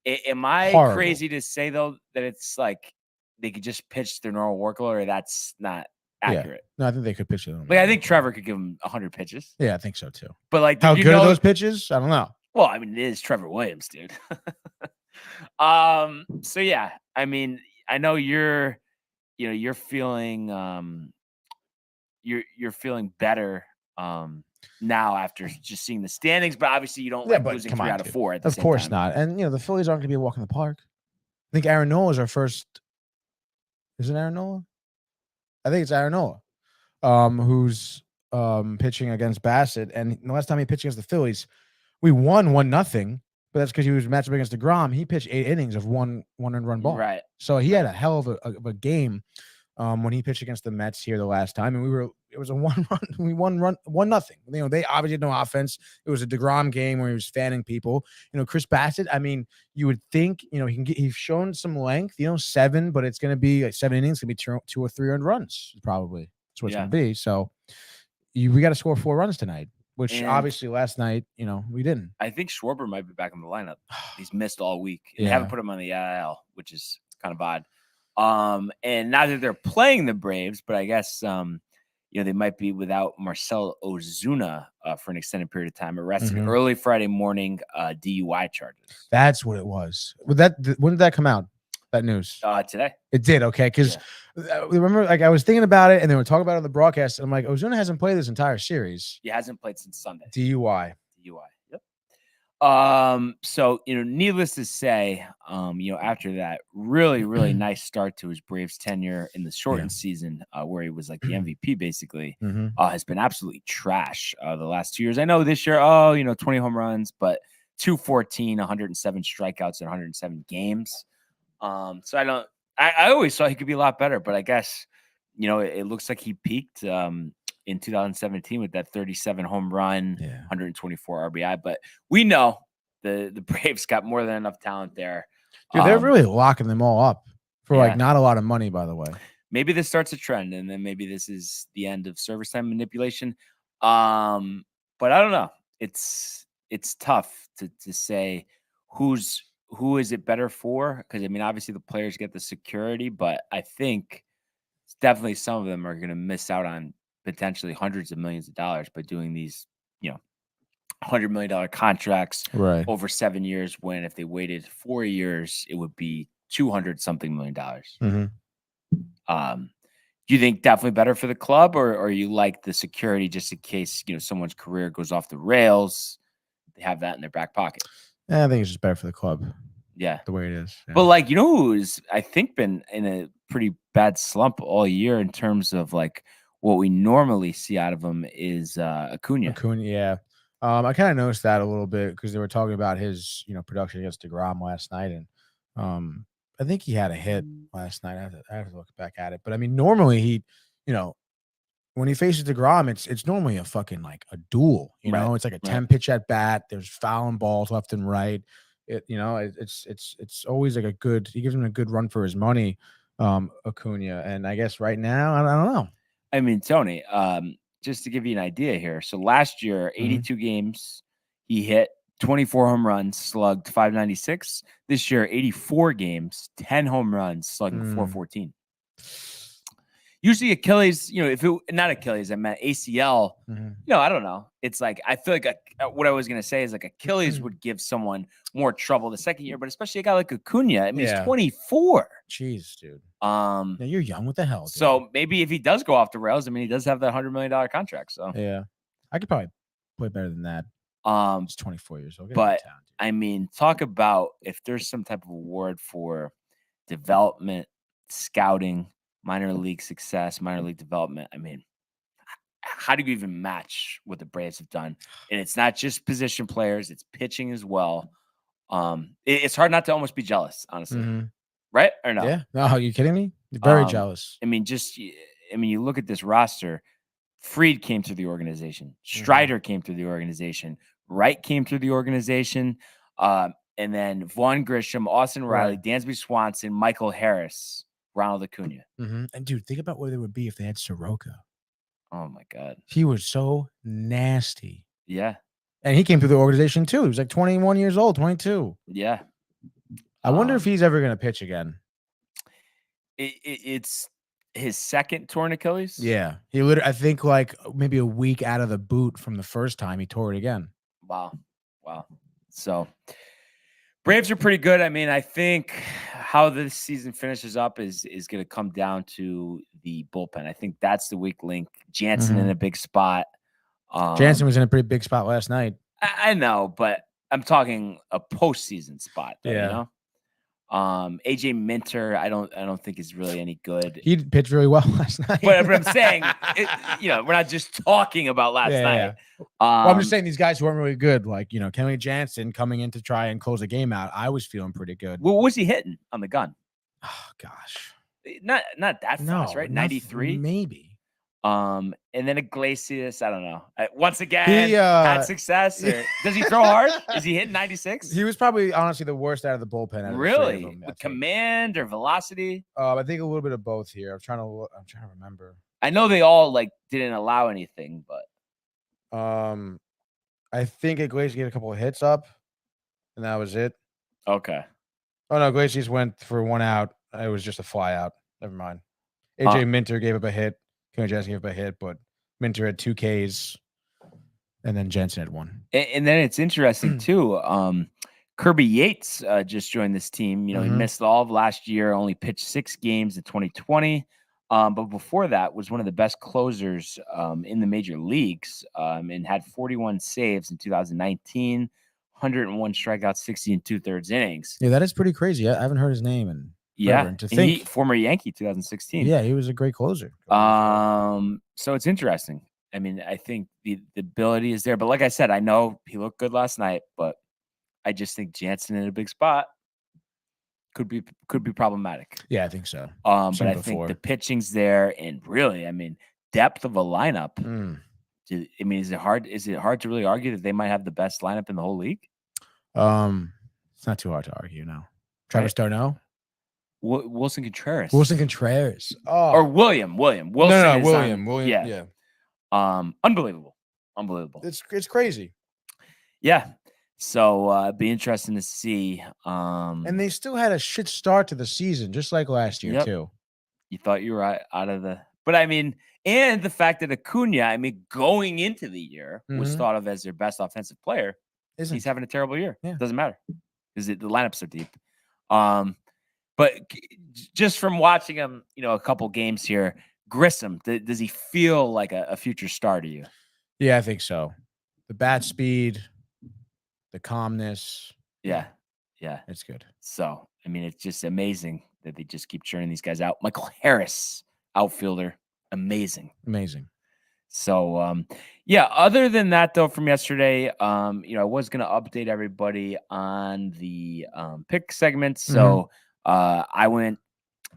Am I crazy to say though that it's they could just pitch their normal workload, or that's not accurate. No, I think they could pitch it. Like I think Trevor could give him 100 pitches. Yeah, I think so too. But like, How you good know, are those pitches? I don't know. Well, I mean, it is Trevor Williams, dude. So yeah, I mean, I know you're feeling you're feeling better now after just seeing the standings, but obviously you don't like losing 3 out of 4 at the same time. Of course not. And the Phillies aren't going to be a walk in the park. I think Aaron Nola is our first. Is it Aaron Nola? I think it's Aaron Nola, who's pitching against Bassett. And the last time he pitched against the Phillies, we won 1-0. But that's because he was matched up against DeGrom. He pitched 8 innings of one run ball. Right. So he had a hell of a game when he pitched against the Mets here the last time, and it was a 1-run. We won 1-0. You know, they obviously had no offense. It was a DeGrom game where he was fanning people. You know, Chris Bassett. I mean, you would think he's shown some length. 7, but it's going to be like 7 innings. It's going to be 2 or 3 earned runs probably. That's what it's going to be. So we got to score 4 runs tonight. Which obviously last night, we didn't. I think Schwarber might be back in the lineup. He's missed all week. They haven't put him on the IL, which is kind of odd. And now that they're playing the Braves, but I guess they might be without Marcell Ozuna for an extended period of time, arrested early Friday morning, DUI charges. That's what it was. When did that come out? That news? Today. It did, okay. Because remember, like I was thinking about it, and they were talking about it on the broadcast, and I'm like, Ozuna hasn't played this entire series. He hasn't played since Sunday. DUI. Yep. So needless to say, after that really, really nice start to his Braves tenure in the shortened season, where he was like the MVP basically, has been absolutely trash the last 2 years. I know this year, 20 home runs, but 214, 107 strikeouts in 107 games. So I always thought he could be a lot better, but I guess, it looks like he peaked in 2017 with that 37 home run, 124 RBI. But we know the Braves got more than enough talent there. Dude, they're really locking them all up for like not a lot of money, by the way. Maybe this starts a trend, and then maybe this is the end of service time manipulation. But I don't know. It's tough to say who is it better for? Because, I mean, obviously the players get the security, but I think definitely some of them are going to miss out on potentially hundreds of millions of dollars by doing these, $100 million contracts over 7 years, when if they waited 4 years, it would be $200-something million. Do you think definitely better for the club, or you like the security just in case, someone's career goes off the rails? They have that in their back pocket. I think it's just better for the club. Yeah. The way it is. Yeah. But who's, I think, been in a pretty bad slump all year in terms of like what we normally see out of him is Acuna. Yeah. I kind of noticed that a little bit because they were talking about his, production against DeGrom last night. And I think he had a hit last night. I have to look back at it. But I mean, normally he, when he faces DeGrom, it's normally a fucking like a duel, it's like a 10 pitch at bat. There's fouling balls left and right. It's always like he gives him a good run for his money, Acuna. And I guess right now, I don't know. I mean, Tony, just to give you an idea here. So last year, 82 games, he hit 24 home runs, slugged 596. This year, 84 games, 10 home runs, slugging 414. Usually Achilles, not Achilles, I meant ACL. I don't know. It's like, I feel like what I was going to say is like Achilles would give someone more trouble the second year, but especially a guy like Acuna. I mean, he's 24. Jeez, dude. Now you're young. What the hell? Dude? So maybe if he does go off the rails, I mean, he does have that $100 million contract. So yeah, I could probably play better than that. He's 24 years old. But I mean, talk about if there's some type of award for development, scouting, minor league success, minor league development. I mean, how do you even match what the Braves have done? And it's not just position players, it's pitching as well. It's hard not to almost be jealous, honestly. Right? Or no? Yeah. No, are you kidding me? You're very jealous. I mean, you look at this roster. Fried came through the organization. Strider came through the organization. Wright came through the organization. And then Vaughn Grisham, Austin Riley, Dansby Swanson, Michael Harris, Ronald Acuna. And dude, think about where they would be if they had Soroka. Oh my God. He was so nasty. Yeah. And he came through the organization too. He was like 21 years old, 22. Yeah. I wonder if he's ever going to pitch again. It's His second torn Achilles? Yeah. He literally, I think like maybe a week out of the boot from the first time he tore it again. Wow. So Braves are pretty good. I mean, I think how this season finishes up is going to come down to the bullpen. I think that's the weak link. Jansen in a big spot. Jansen was in a pretty big spot last night. I know, but I'm talking a postseason spot. Though, Yeah. You know? AJ Minter, I don't think is really any good. He pitched really well last night. But I'm saying, we're not just talking about last night. Yeah. Well, I'm just saying these guys who weren't really good, like, Kenley Jansen coming in to try and close the game out. I was feeling pretty good. What was he hitting on the gun? Oh, gosh. Not that fast, right? 93? Maybe. And then Iglesias, I don't know. Once again, He had success. Or, does he throw hard? Is he hitting 96? He was probably honestly the worst out of the bullpen. Out of Really? the three of them, With command or velocity? I think a little bit of both here. I'm trying to remember. I know they all didn't allow anything, but I think Iglesias get a couple of hits up, and that was it. Okay. Oh no, Iglesias went for one out. It was just a fly out. Never mind. AJ Minter gave up a hit. Kenley Jansen gave up a hit, but Minter had 2 Ks, and then Jansen had 1. And then it's interesting too. Kirby Yates just joined this team. He missed all of last year, only pitched 6 games in 2020. But before that was one of the best closers in the major leagues and had 41 saves in 2019, 101 strikeouts, 60 and 2/3 innings. Yeah, that is pretty crazy. I haven't heard his name in forever. And to think, former Yankee, 2016. Yeah, he was a great closer. So it's interesting. I mean, I think the ability is there, but like I said, I know he looked good last night, but I just think Jansen in a big spot could be problematic. Yeah, I think so. But I think the pitching's there, and really, I mean, depth of a lineup. I mean, is it hard to really argue that they might have the best lineup in the whole league? It's not too hard to argue now. Travis d'Arnaud? Wilson Contreras. Oh. Or William. Wilson. No, William. Yeah. Unbelievable. It's crazy. Yeah. So be interesting to see. And they still had a shit start to the season, just like last year too. You thought you were out of the, but I mean, and the fact that Acuna, I mean, going into the year was thought of as their best offensive player. He's having a terrible year. Yeah. Doesn't matter because the lineups are deep. But just from watching him, a couple games here, Grissom, does he feel like a future star to you? Yeah, I think so. The bat speed, the calmness. Yeah. It's good. So, I mean, it's just amazing that they just keep churning these guys out. Michael Harris, outfielder, amazing. So, other than that, though, from yesterday, I was going to update everybody on the pick segments. So, I went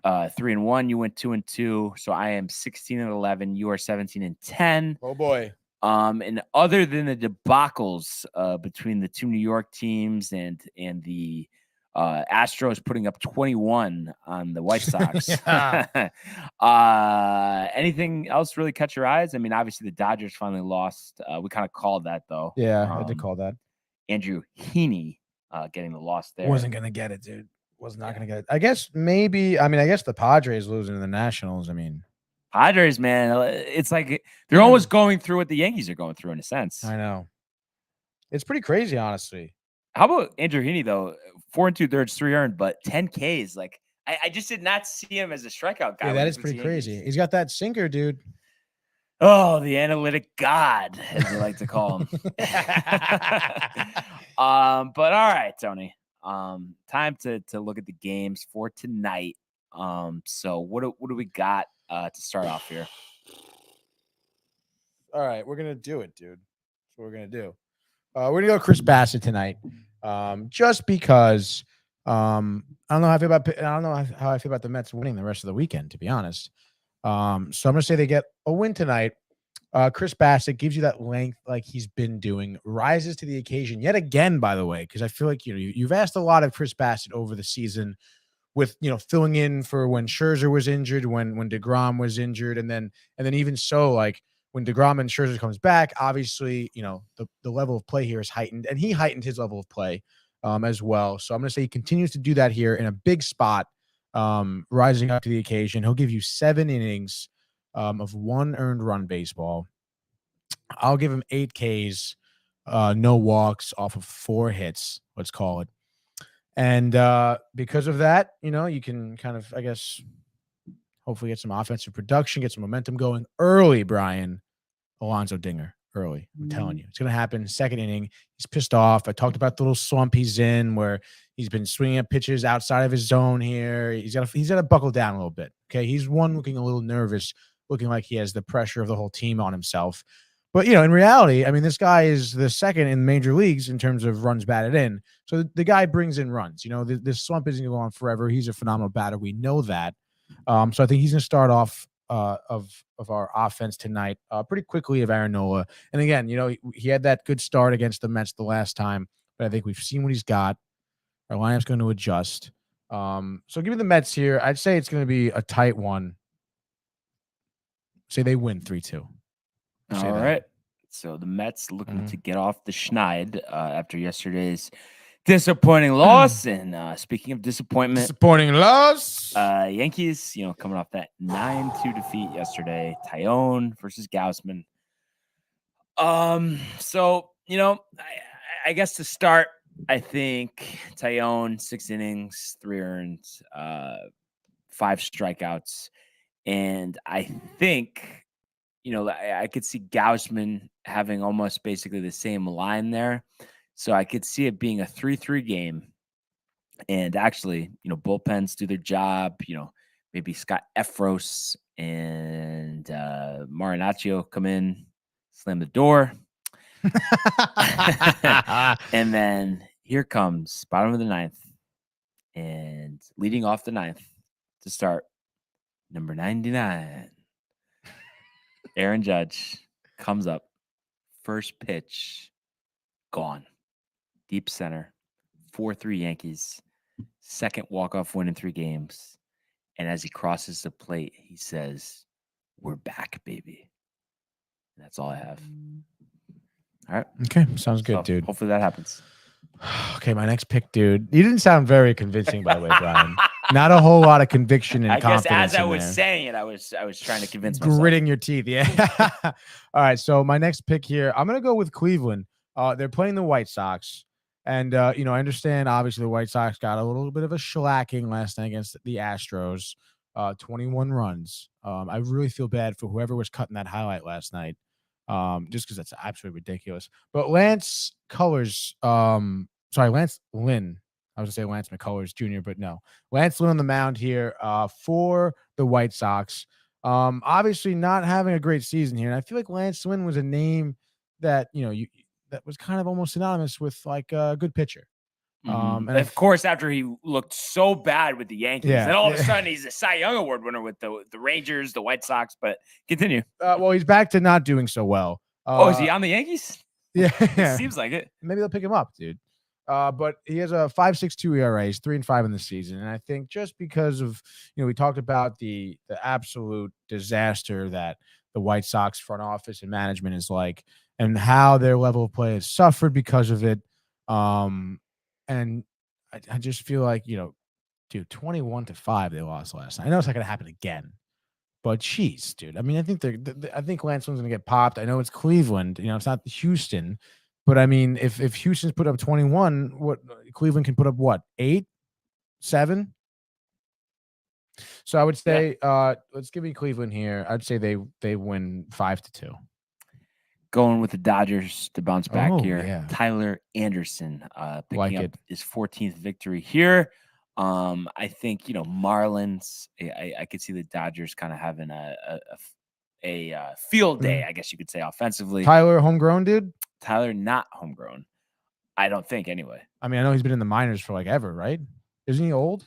3-1. You went 2-2. So I am 16-11. You are 17-10. Oh boy. And other than the debacles between the 2 New York teams and the Astros putting up 21 on the White Sox, anything else really catch your eyes? I mean, obviously the Dodgers finally lost. We kind of called that though. Yeah, I did call that. Andrew Heaney getting the loss there. Wasn't gonna get it, dude. Was not gonna get it. I guess maybe. I mean, I guess the Padres losing to the Nationals. I mean, Padres, man, it's like they're almost going through what the Yankees are going through in a sense. I know. It's pretty crazy, honestly. How about Andrew Heaney though? 4 2/3, 3 earned, but 10 Ks. Like I just did not see him as a strikeout guy. Yeah, that is pretty crazy. He's got that sinker, dude. Oh, the analytic god, as they like to call him. But all right, Tony. Time to look at the games for tonight. So what do we got to start off here? All right, we're gonna do it, dude. That's what we're gonna do. We're gonna go Chris Bassett tonight. Just because I don't know how I feel about the Mets winning the rest of the weekend, to be honest. So I'm gonna say they get a win tonight. Chris Bassett gives you that length like he's been doing, rises to the occasion yet again, by the way, because I feel like you've asked a lot of Chris Bassett over the season with filling in for when Scherzer was injured, when DeGrom was injured, and then even so, like when DeGrom and Scherzer comes back, obviously, the level of play here is heightened, and he heightened his level of play as well. So I'm going to say he continues to do that here in a big spot rising up to the occasion. He'll give you 7 innings of 1 earned run baseball. I'll give him 8 Ks, no walks off of 4 hits, let's call it. And because of that, you can kind of, I guess, hopefully get some offensive production, get some momentum going early, Brian. Alonzo Dinger early. I'm telling you, it's going to happen. 2nd inning. He's pissed off. I talked about the little slump he's in where he's been swinging at pitches outside of his zone here. He's got to buckle down a little bit. Okay. He's looking a little nervous, looking like he has the pressure of the whole team on himself. But, in reality, I mean, this guy is the 2nd in major leagues in terms of runs batted in. So the guy brings in runs. This slump isn't going to go on forever. He's a phenomenal batter. We know that. So I think he's going to start off of our offense tonight pretty quickly of Aaron Nola. And again, he had that good start against the Mets the last time, but I think we've seen what he's got. Our lineup's going to adjust. So give me the Mets here. I'd say it's going to be a tight one. Say they win 3-2. All right. So the Mets looking to get off the schneid after yesterday's disappointing loss. And speaking of disappointing loss, Yankees, coming off that 9-2 defeat yesterday. Tyonne versus Gausman. So I guess to start, I think Tyonne 6 innings, 3 earned, 5 strikeouts, and I think. I could see Gausman having almost basically the same line there. So I could see it being a 3-3 game. And actually, bullpens do their job. Maybe Scott Efros and Marinaccio come in, slam the door. And then here comes bottom of the 9th. And leading off the 9th to start, number 99. Aaron Judge comes up, first pitch, gone, deep center, 4-3 Yankees, 2nd walk-off win in 3 games. And as he crosses the plate, he says, "We're back, baby." And that's all I have. All right. Okay. Sounds good, dude. Hopefully that happens. Okay, my next pick, dude. You didn't sound very convincing, by the way, Brian. Not a whole lot of conviction and confidence. I guess as I was saying it, I was trying to convince myself. Gritting your teeth, yeah. All right, so my next pick here, I'm gonna go with Cleveland. They're playing the White Sox, and I understand obviously the White Sox got a little bit of a shellacking last night against the Astros, 21 runs. I really feel bad for whoever was cutting that highlight last night, just because that's absolutely ridiculous. But Lance Lynn. I was going to say Lance McCullers Jr., but no. Lance Lynn on the mound here for the White Sox. Obviously not having a great season here. And I feel like Lance Lynn was a name that, that was kind of almost synonymous with like a good pitcher. And of course, after he looked so bad with the Yankees, and all of a sudden he's a Cy Young Award winner with the Rangers, the White Sox, but continue. Well, he's back to not doing so well. Is he on the Yankees? Yeah. It seems like it. Maybe they'll pick him up, dude. But he has a 5.62 ERA. He's 3-5 in the season. And I think just because of, we talked about the absolute disaster that the White Sox front office and management is like, and how their level of play has suffered because of it. And I just feel like, dude, 21-5 they lost last night. I know it's not going to happen again. But jeez, dude. I mean, I think Lance Lynn's going to get popped. I know it's Cleveland. It's not Houston. But I mean, if Houston's put up 21, what Cleveland can put up what? 8, 7? So I would say let's give me Cleveland here. I'd say they win 5-2. Going with the Dodgers to bounce back here. Yeah. Tyler Anderson picking up it. his 14th victory here. I think, Marlins, I could see the Dodgers kind of having a field day, I guess you could say, offensively. Tyler, homegrown, dude? Tyler, not homegrown. I don't think, anyway. I mean, I know he's been in the minors for like ever, right? Isn't he old?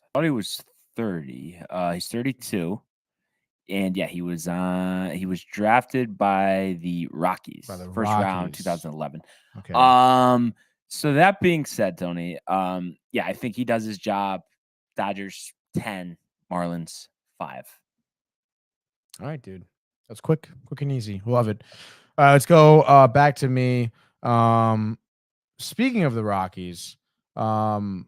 I thought he was 30. He's 32. And yeah, he was drafted by the Rockies. First round, 2011. Okay. So that being said, Tony, yeah, I think he does his job. Dodgers 10, Marlins 5. All right, dude. That's quick and easy. Love it. Let's go back to me. Speaking of the Rockies, who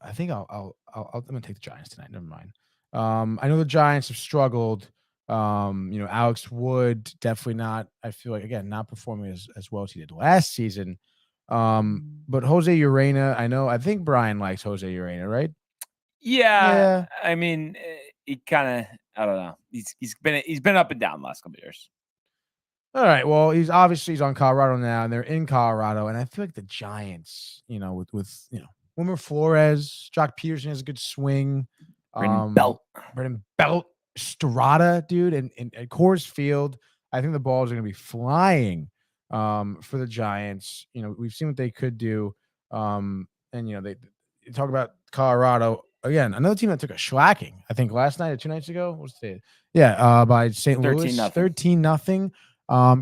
I think I'm gonna take the Giants tonight. Never mind. I know the Giants have struggled. Alex Wood definitely not. I feel like again not performing as well as he did last season. But Jose Urena, I think Brian likes Jose Urena, right? Yeah. I mean, he kind of, I don't know. He's been up and down the last couple of years. All right. Well, he's on Colorado now, and they're in Colorado, and I feel like the Giants, with Wilmer Flores, Jock Peterson has a good swing. Brendan Belt, Strata, dude, and at Coors Field, I think the balls are going to be flying for the Giants. We've seen what they could do, and they talk about Colorado again. Another team that took a shellacking, I think last night or 2 nights ago. What's the by St. Louis, 13-0.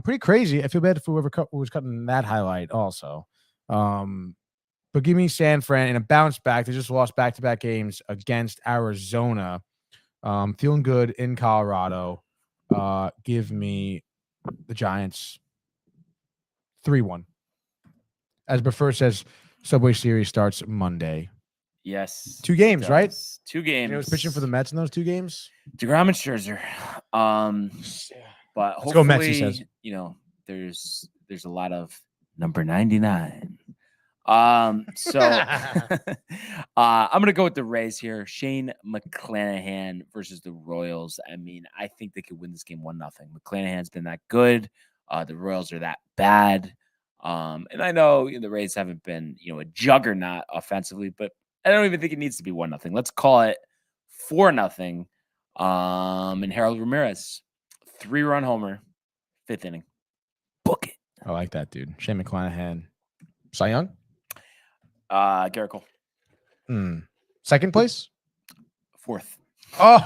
Pretty crazy. I feel bad for whoever was cutting that highlight also. But give me San Fran in a bounce back. They just lost back-to-back games against Arizona. Feeling good in Colorado. Give me the Giants 3-1. As Buffer says, Subway Series starts Monday. Yes. 2 games, right? 2 games. He was pitching for the Mets in those 2 games. DeGrom and Scherzer. But hopefully, go Mets, he says. There's a lot of number 99. So I'm gonna go with the Rays here. Shane McClanahan versus the Royals. I mean, I think they could win this game 1-0. McClanahan's been that good. The Royals are that bad. And I know the Rays haven't been, a juggernaut offensively, but I don't even think it needs to be 1-0. Let's call it 4-0. And Harold Ramirez, 3-run homer, 5th inning. Book it. I like that, dude. Shane McClanahan. Cy Young? Garrett Cole. 2nd place? 4th. Oh,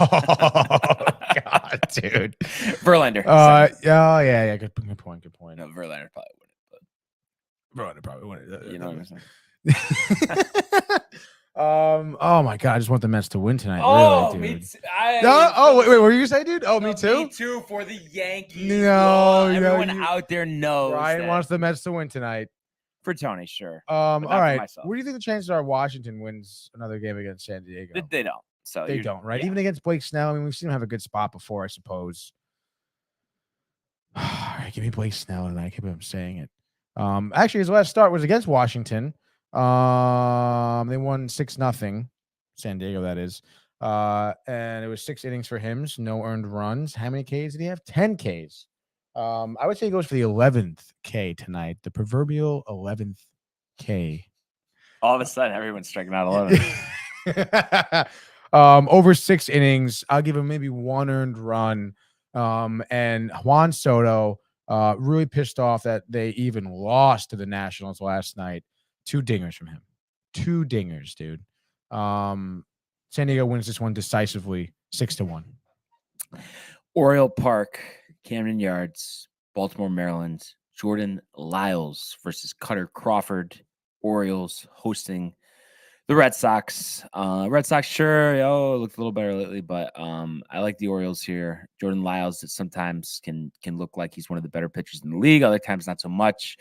God, dude. Verlander. Yeah. Good point. No, Verlander probably wouldn't. But Verlander probably wouldn't. You know what I'm saying? Oh my God, I just want the Mets to win tonight. Oh, really, dude. me too. Wait, what were you saying, dude? Oh, me too? Me too for the Yankees. No, everyone out there knows. Brian wants the Mets to win tonight. For Tony, sure. All right. What do you think the chances are Washington wins another game against San Diego? They don't. So they don't, right? Yeah. Even against Blake Snell. I mean, we've seen him have a good spot before, I suppose. All right, give me Blake Snell tonight. I can't believe I'm saying it. Actually, his last start was against Washington. They won 6-0. San Diego, that is. And it was 6 innings for him, so no earned runs. How many Ks did he have? 10 Ks. I would say he goes for the 11th K tonight. The proverbial 11th K. All of a sudden, everyone's striking out 11. Over 6 innings. I'll give him maybe 1 earned run. And Juan Soto, really pissed off that they even lost to the Nationals last night. 2 dingers from him. 2 dingers, dude. San Diego wins this one decisively, 6-1. Oriole Park, Camden Yards, Baltimore, Maryland. Jordan Lyles versus Cutter Crawford. Orioles hosting the Red Sox. Red Sox, sure, looked a little better lately, but I like the Orioles here. Jordan Lyles that sometimes can look like he's one of the better pitchers in the league. Other times, not so much.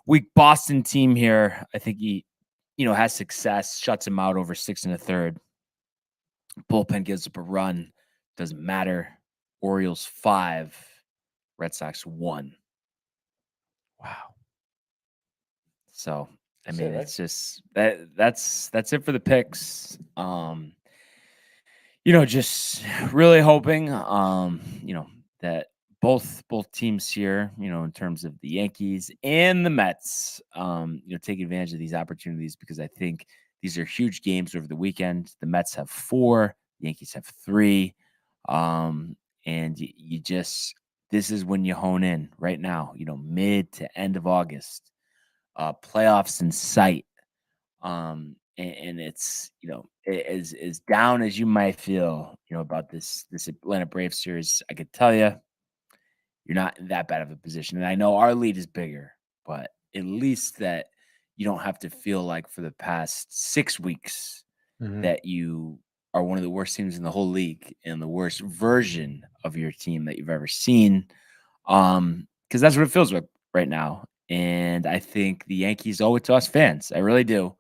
Weak Boston team here. I think he, has success. Shuts him out over 6 1/3. Bullpen gives up a run. Doesn't matter. Orioles 5, Red Sox 1. Wow. So I mean, it's just that's it for the picks. Just really hoping, that both teams here, in terms of the Yankees and the Mets, take advantage of these opportunities because I think these are huge games over the weekend. The Mets have 4, the Yankees have 3, and you just this is when you hone in right now. Mid to end of August. Playoffs in sight. And it's, as down as you might feel, about this Atlanta Braves series, I could tell you, you're not in that bad of a position. And I know our lead is bigger, but at least that you don't have to feel like for the past 6 weeks that you are one of the worst teams in the whole league and the worst version of your team that you've ever seen. Because that's what it feels like right now. And I think the Yankees owe it to us fans. I really do.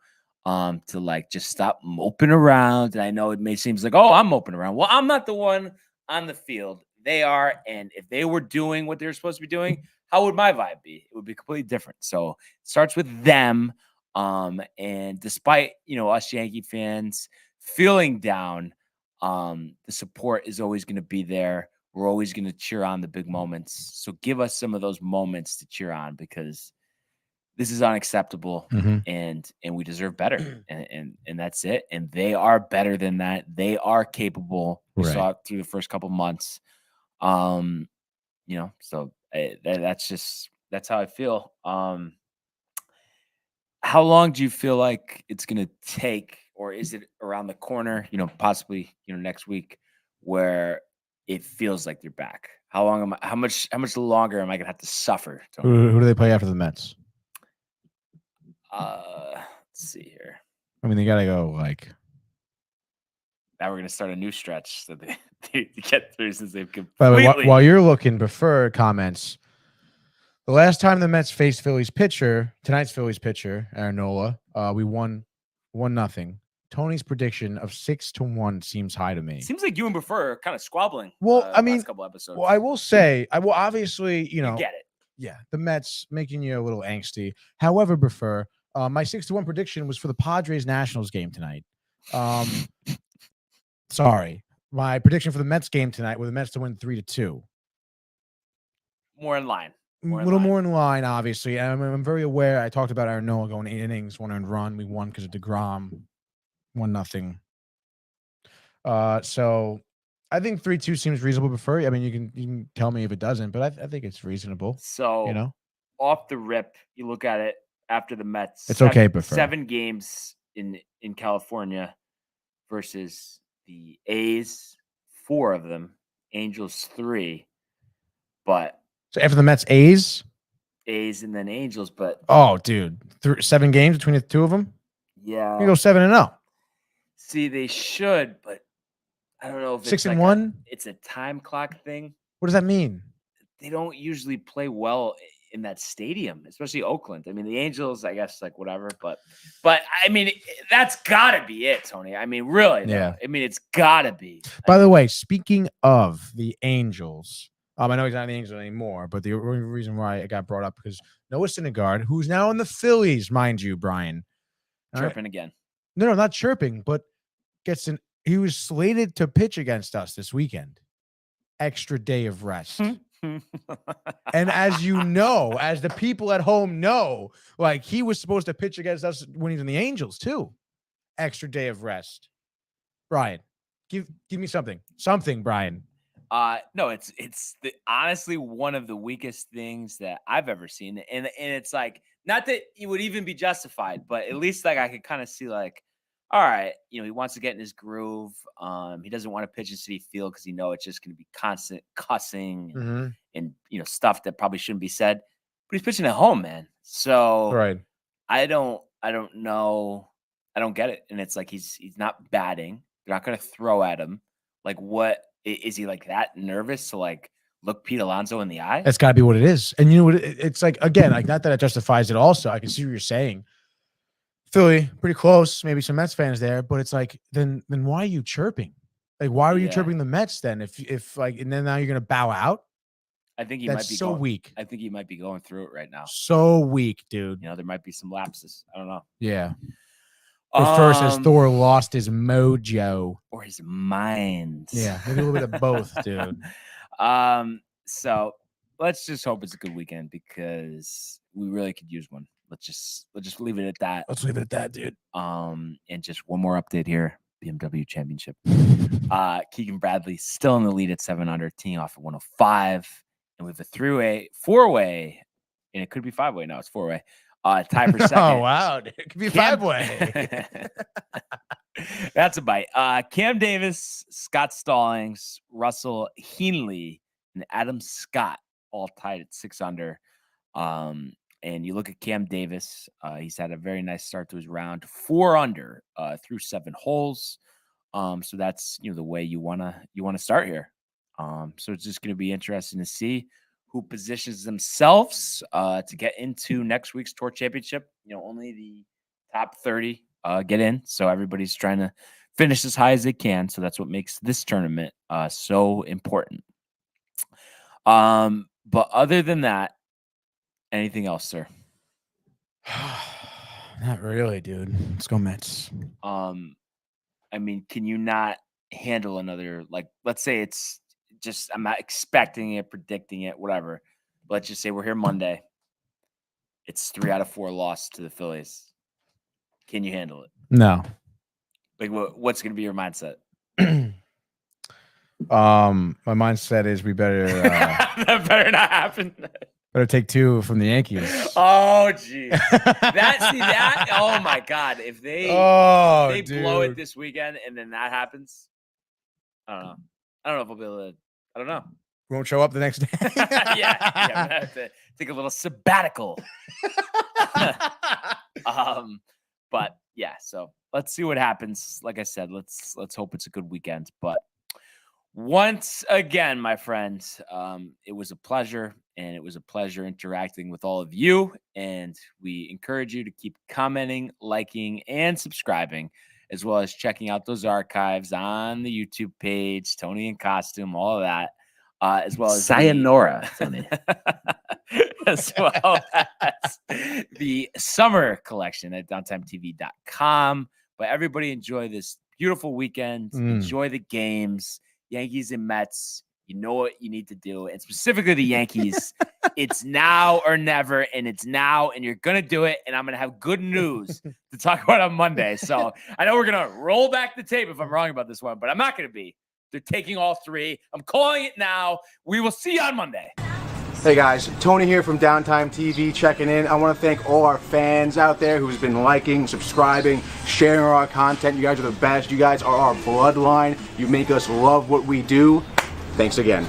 to like just stop moping around. And I know it may seem like, oh, I'm moping around. Well, I'm not the one on the field. They are. And if they were doing what they're supposed to be doing, how would my vibe be? It would be completely different. So it starts with them. And despite, us Yankee fans feeling down, the support is always going to be there. We're always going to cheer on the big moments. So give us some of those moments to cheer on, because this is unacceptable, and we deserve better. And that's it. And they are better than that. They are capable. We saw it through the first couple months. So that's how I feel. How long do you feel like it's going to take, or is it around the corner, possibly, next week, where it feels like they're back? How much longer am I going to have to suffer? Who do they play after the Mets? Let's see here. I mean, they got to go like. Now we're going to start a new stretch so they get through, since they've completely. By the way, while you're looking, prefer comments. The last time the Mets faced tonight's Phillies pitcher, Aaron Nola, we won 1-0. Tony's prediction of 6-1 seems high to me. Seems like you and Buffer are kind of squabbling. Well, I mean, last couple episodes. Well, I will say, obviously, you get it. Yeah, the Mets making you a little angsty. However, Buffer, my 6-1 prediction was for the Padres Nationals game tonight. Sorry, my prediction for the Mets game tonight was the Mets to win 3-2. More in line. A little more in line, obviously. I'm very aware. I talked about Aaron Nola going 8 innings, 1 earned run. We won because of DeGrom, 1-0. So I think 3-2 seems reasonable. Before, I mean, you can tell me if it doesn't, but I think it's reasonable. So off the rip, you look at it after the Mets. It's okay, Buffer. 7 games in California versus the A's, 4 of them, Angels 3, but. So after the Mets, A's and then Angels, but dude, 7 games between the two of them. Yeah, you go 7-0. See, they should, but I don't know if 6-1. It's a time clock thing. What does that mean? They don't usually play well in that stadium, especially Oakland. I mean, the Angels, I guess, like whatever, but I mean, that's got to be it, Tony. I mean, really? Yeah. I mean, it's got to be. By the way, speaking of the Angels. I know he's not in the Angels anymore, but the only reason why it got brought up because Noah Syndergaard, who's now in the Phillies, mind you, Brian. Chirping again. No, not chirping, but he was slated to pitch against us this weekend. Extra day of rest. And as you know, as the people at home know, like he was supposed to pitch against us when he's in the Angels too. Extra day of rest. Brian, give me something. Something, Brian. No, it's honestly one of the weakest things that I've ever seen. And it's like, not that it would even be justified, but at least like I could kind of see like, all right, he wants to get in his groove. He doesn't want to pitch in Citi Field because it's just going to be constant cussing and stuff that probably shouldn't be said. But he's pitching at home, man. So right. I don't know. I don't get it. And it's like he's not batting. They're not going to throw at him. Like what? Is he like that nervous to like look Pete Alonso in the eye? That's got to be what it is. And you know what? It's like, again, like not that it justifies it also. I can see what you're saying. Philly, pretty close. Maybe some Mets fans there, but it's like, then why are you chirping? Like, why are you chirping the Mets then? If like, and then now you're going to bow out? I think he That's might be so weak. I think he might be going through it right now. So weak, dude. There might be some lapses. I don't know. Yeah. But first, as Thor lost his mojo or his mind. Yeah, maybe a little bit of both, dude. So let's just hope it's a good weekend because we really could use one. Let's just leave it at that. Let's leave it at that, dude. And just one more update here. BMW Championship. Keegan Bradley still in the lead at 7 under, teeing off at 105. And we have a 4-way, and it could be 5-way. No, it's 4-way. Tie for second. Oh, wow. Dude. It could be 5-way. That's a bite. Cam Davis, Scott Stallings, Russell Heenley, and Adam Scott all tied at 6 under. And you look at Cam Davis, he's had a very nice start to his round, 4 under through 7 holes. So that's the way you wanna start here. So it's just gonna be interesting to see who positions themselves to get into next week's Tour Championship. Only the top 30 get in. So everybody's trying to finish as high as they can. So that's what makes this tournament so important. But other than that, anything else, sir? Not really, dude. Let's go Mets. I mean, can you not handle another, like, let's say it's just, I'm not expecting it, predicting it, whatever. But let's just say we're here Monday. It's 3 out of 4 loss to the Phillies. Can you handle it? No. Like, what's going to be your mindset? My mindset is we better that better not happen. better take 2 from the Yankees. Oh, geez. Oh my God. If they blow it this weekend and then that happens, I don't know. I don't know if I'll be able to. I don't know. Won't show up the next day. yeah. I'm gonna have to take a little sabbatical. But yeah, so let's see what happens. Like I said, let's hope it's a good weekend. But once again, my friends, it was a pleasure, and it was a pleasure interacting with all of you. And we encourage you to keep commenting, liking, and subscribing, as well as checking out those archives on the YouTube page, Tony in Costume, all of that, as well as Sayonara, Tony. as well as the summer collection at downtimetv.com. But everybody enjoy this beautiful weekend. Enjoy the games, Yankees and Mets. You know what you need to do. And specifically the Yankees, it's now or never, and it's now, and you're going to do it. And I'm going to have good news to talk about on Monday. So I know we're going to roll back the tape if I'm wrong about this one, but I'm not going to be. They're taking all 3. I'm calling it now. We will see you on Monday. Hey guys, Tony here from Downtime TV checking in. I want to thank all our fans out there who's been liking, subscribing, sharing our content. You guys are the best. You guys are our bloodline. You make us love what we do. Thanks again.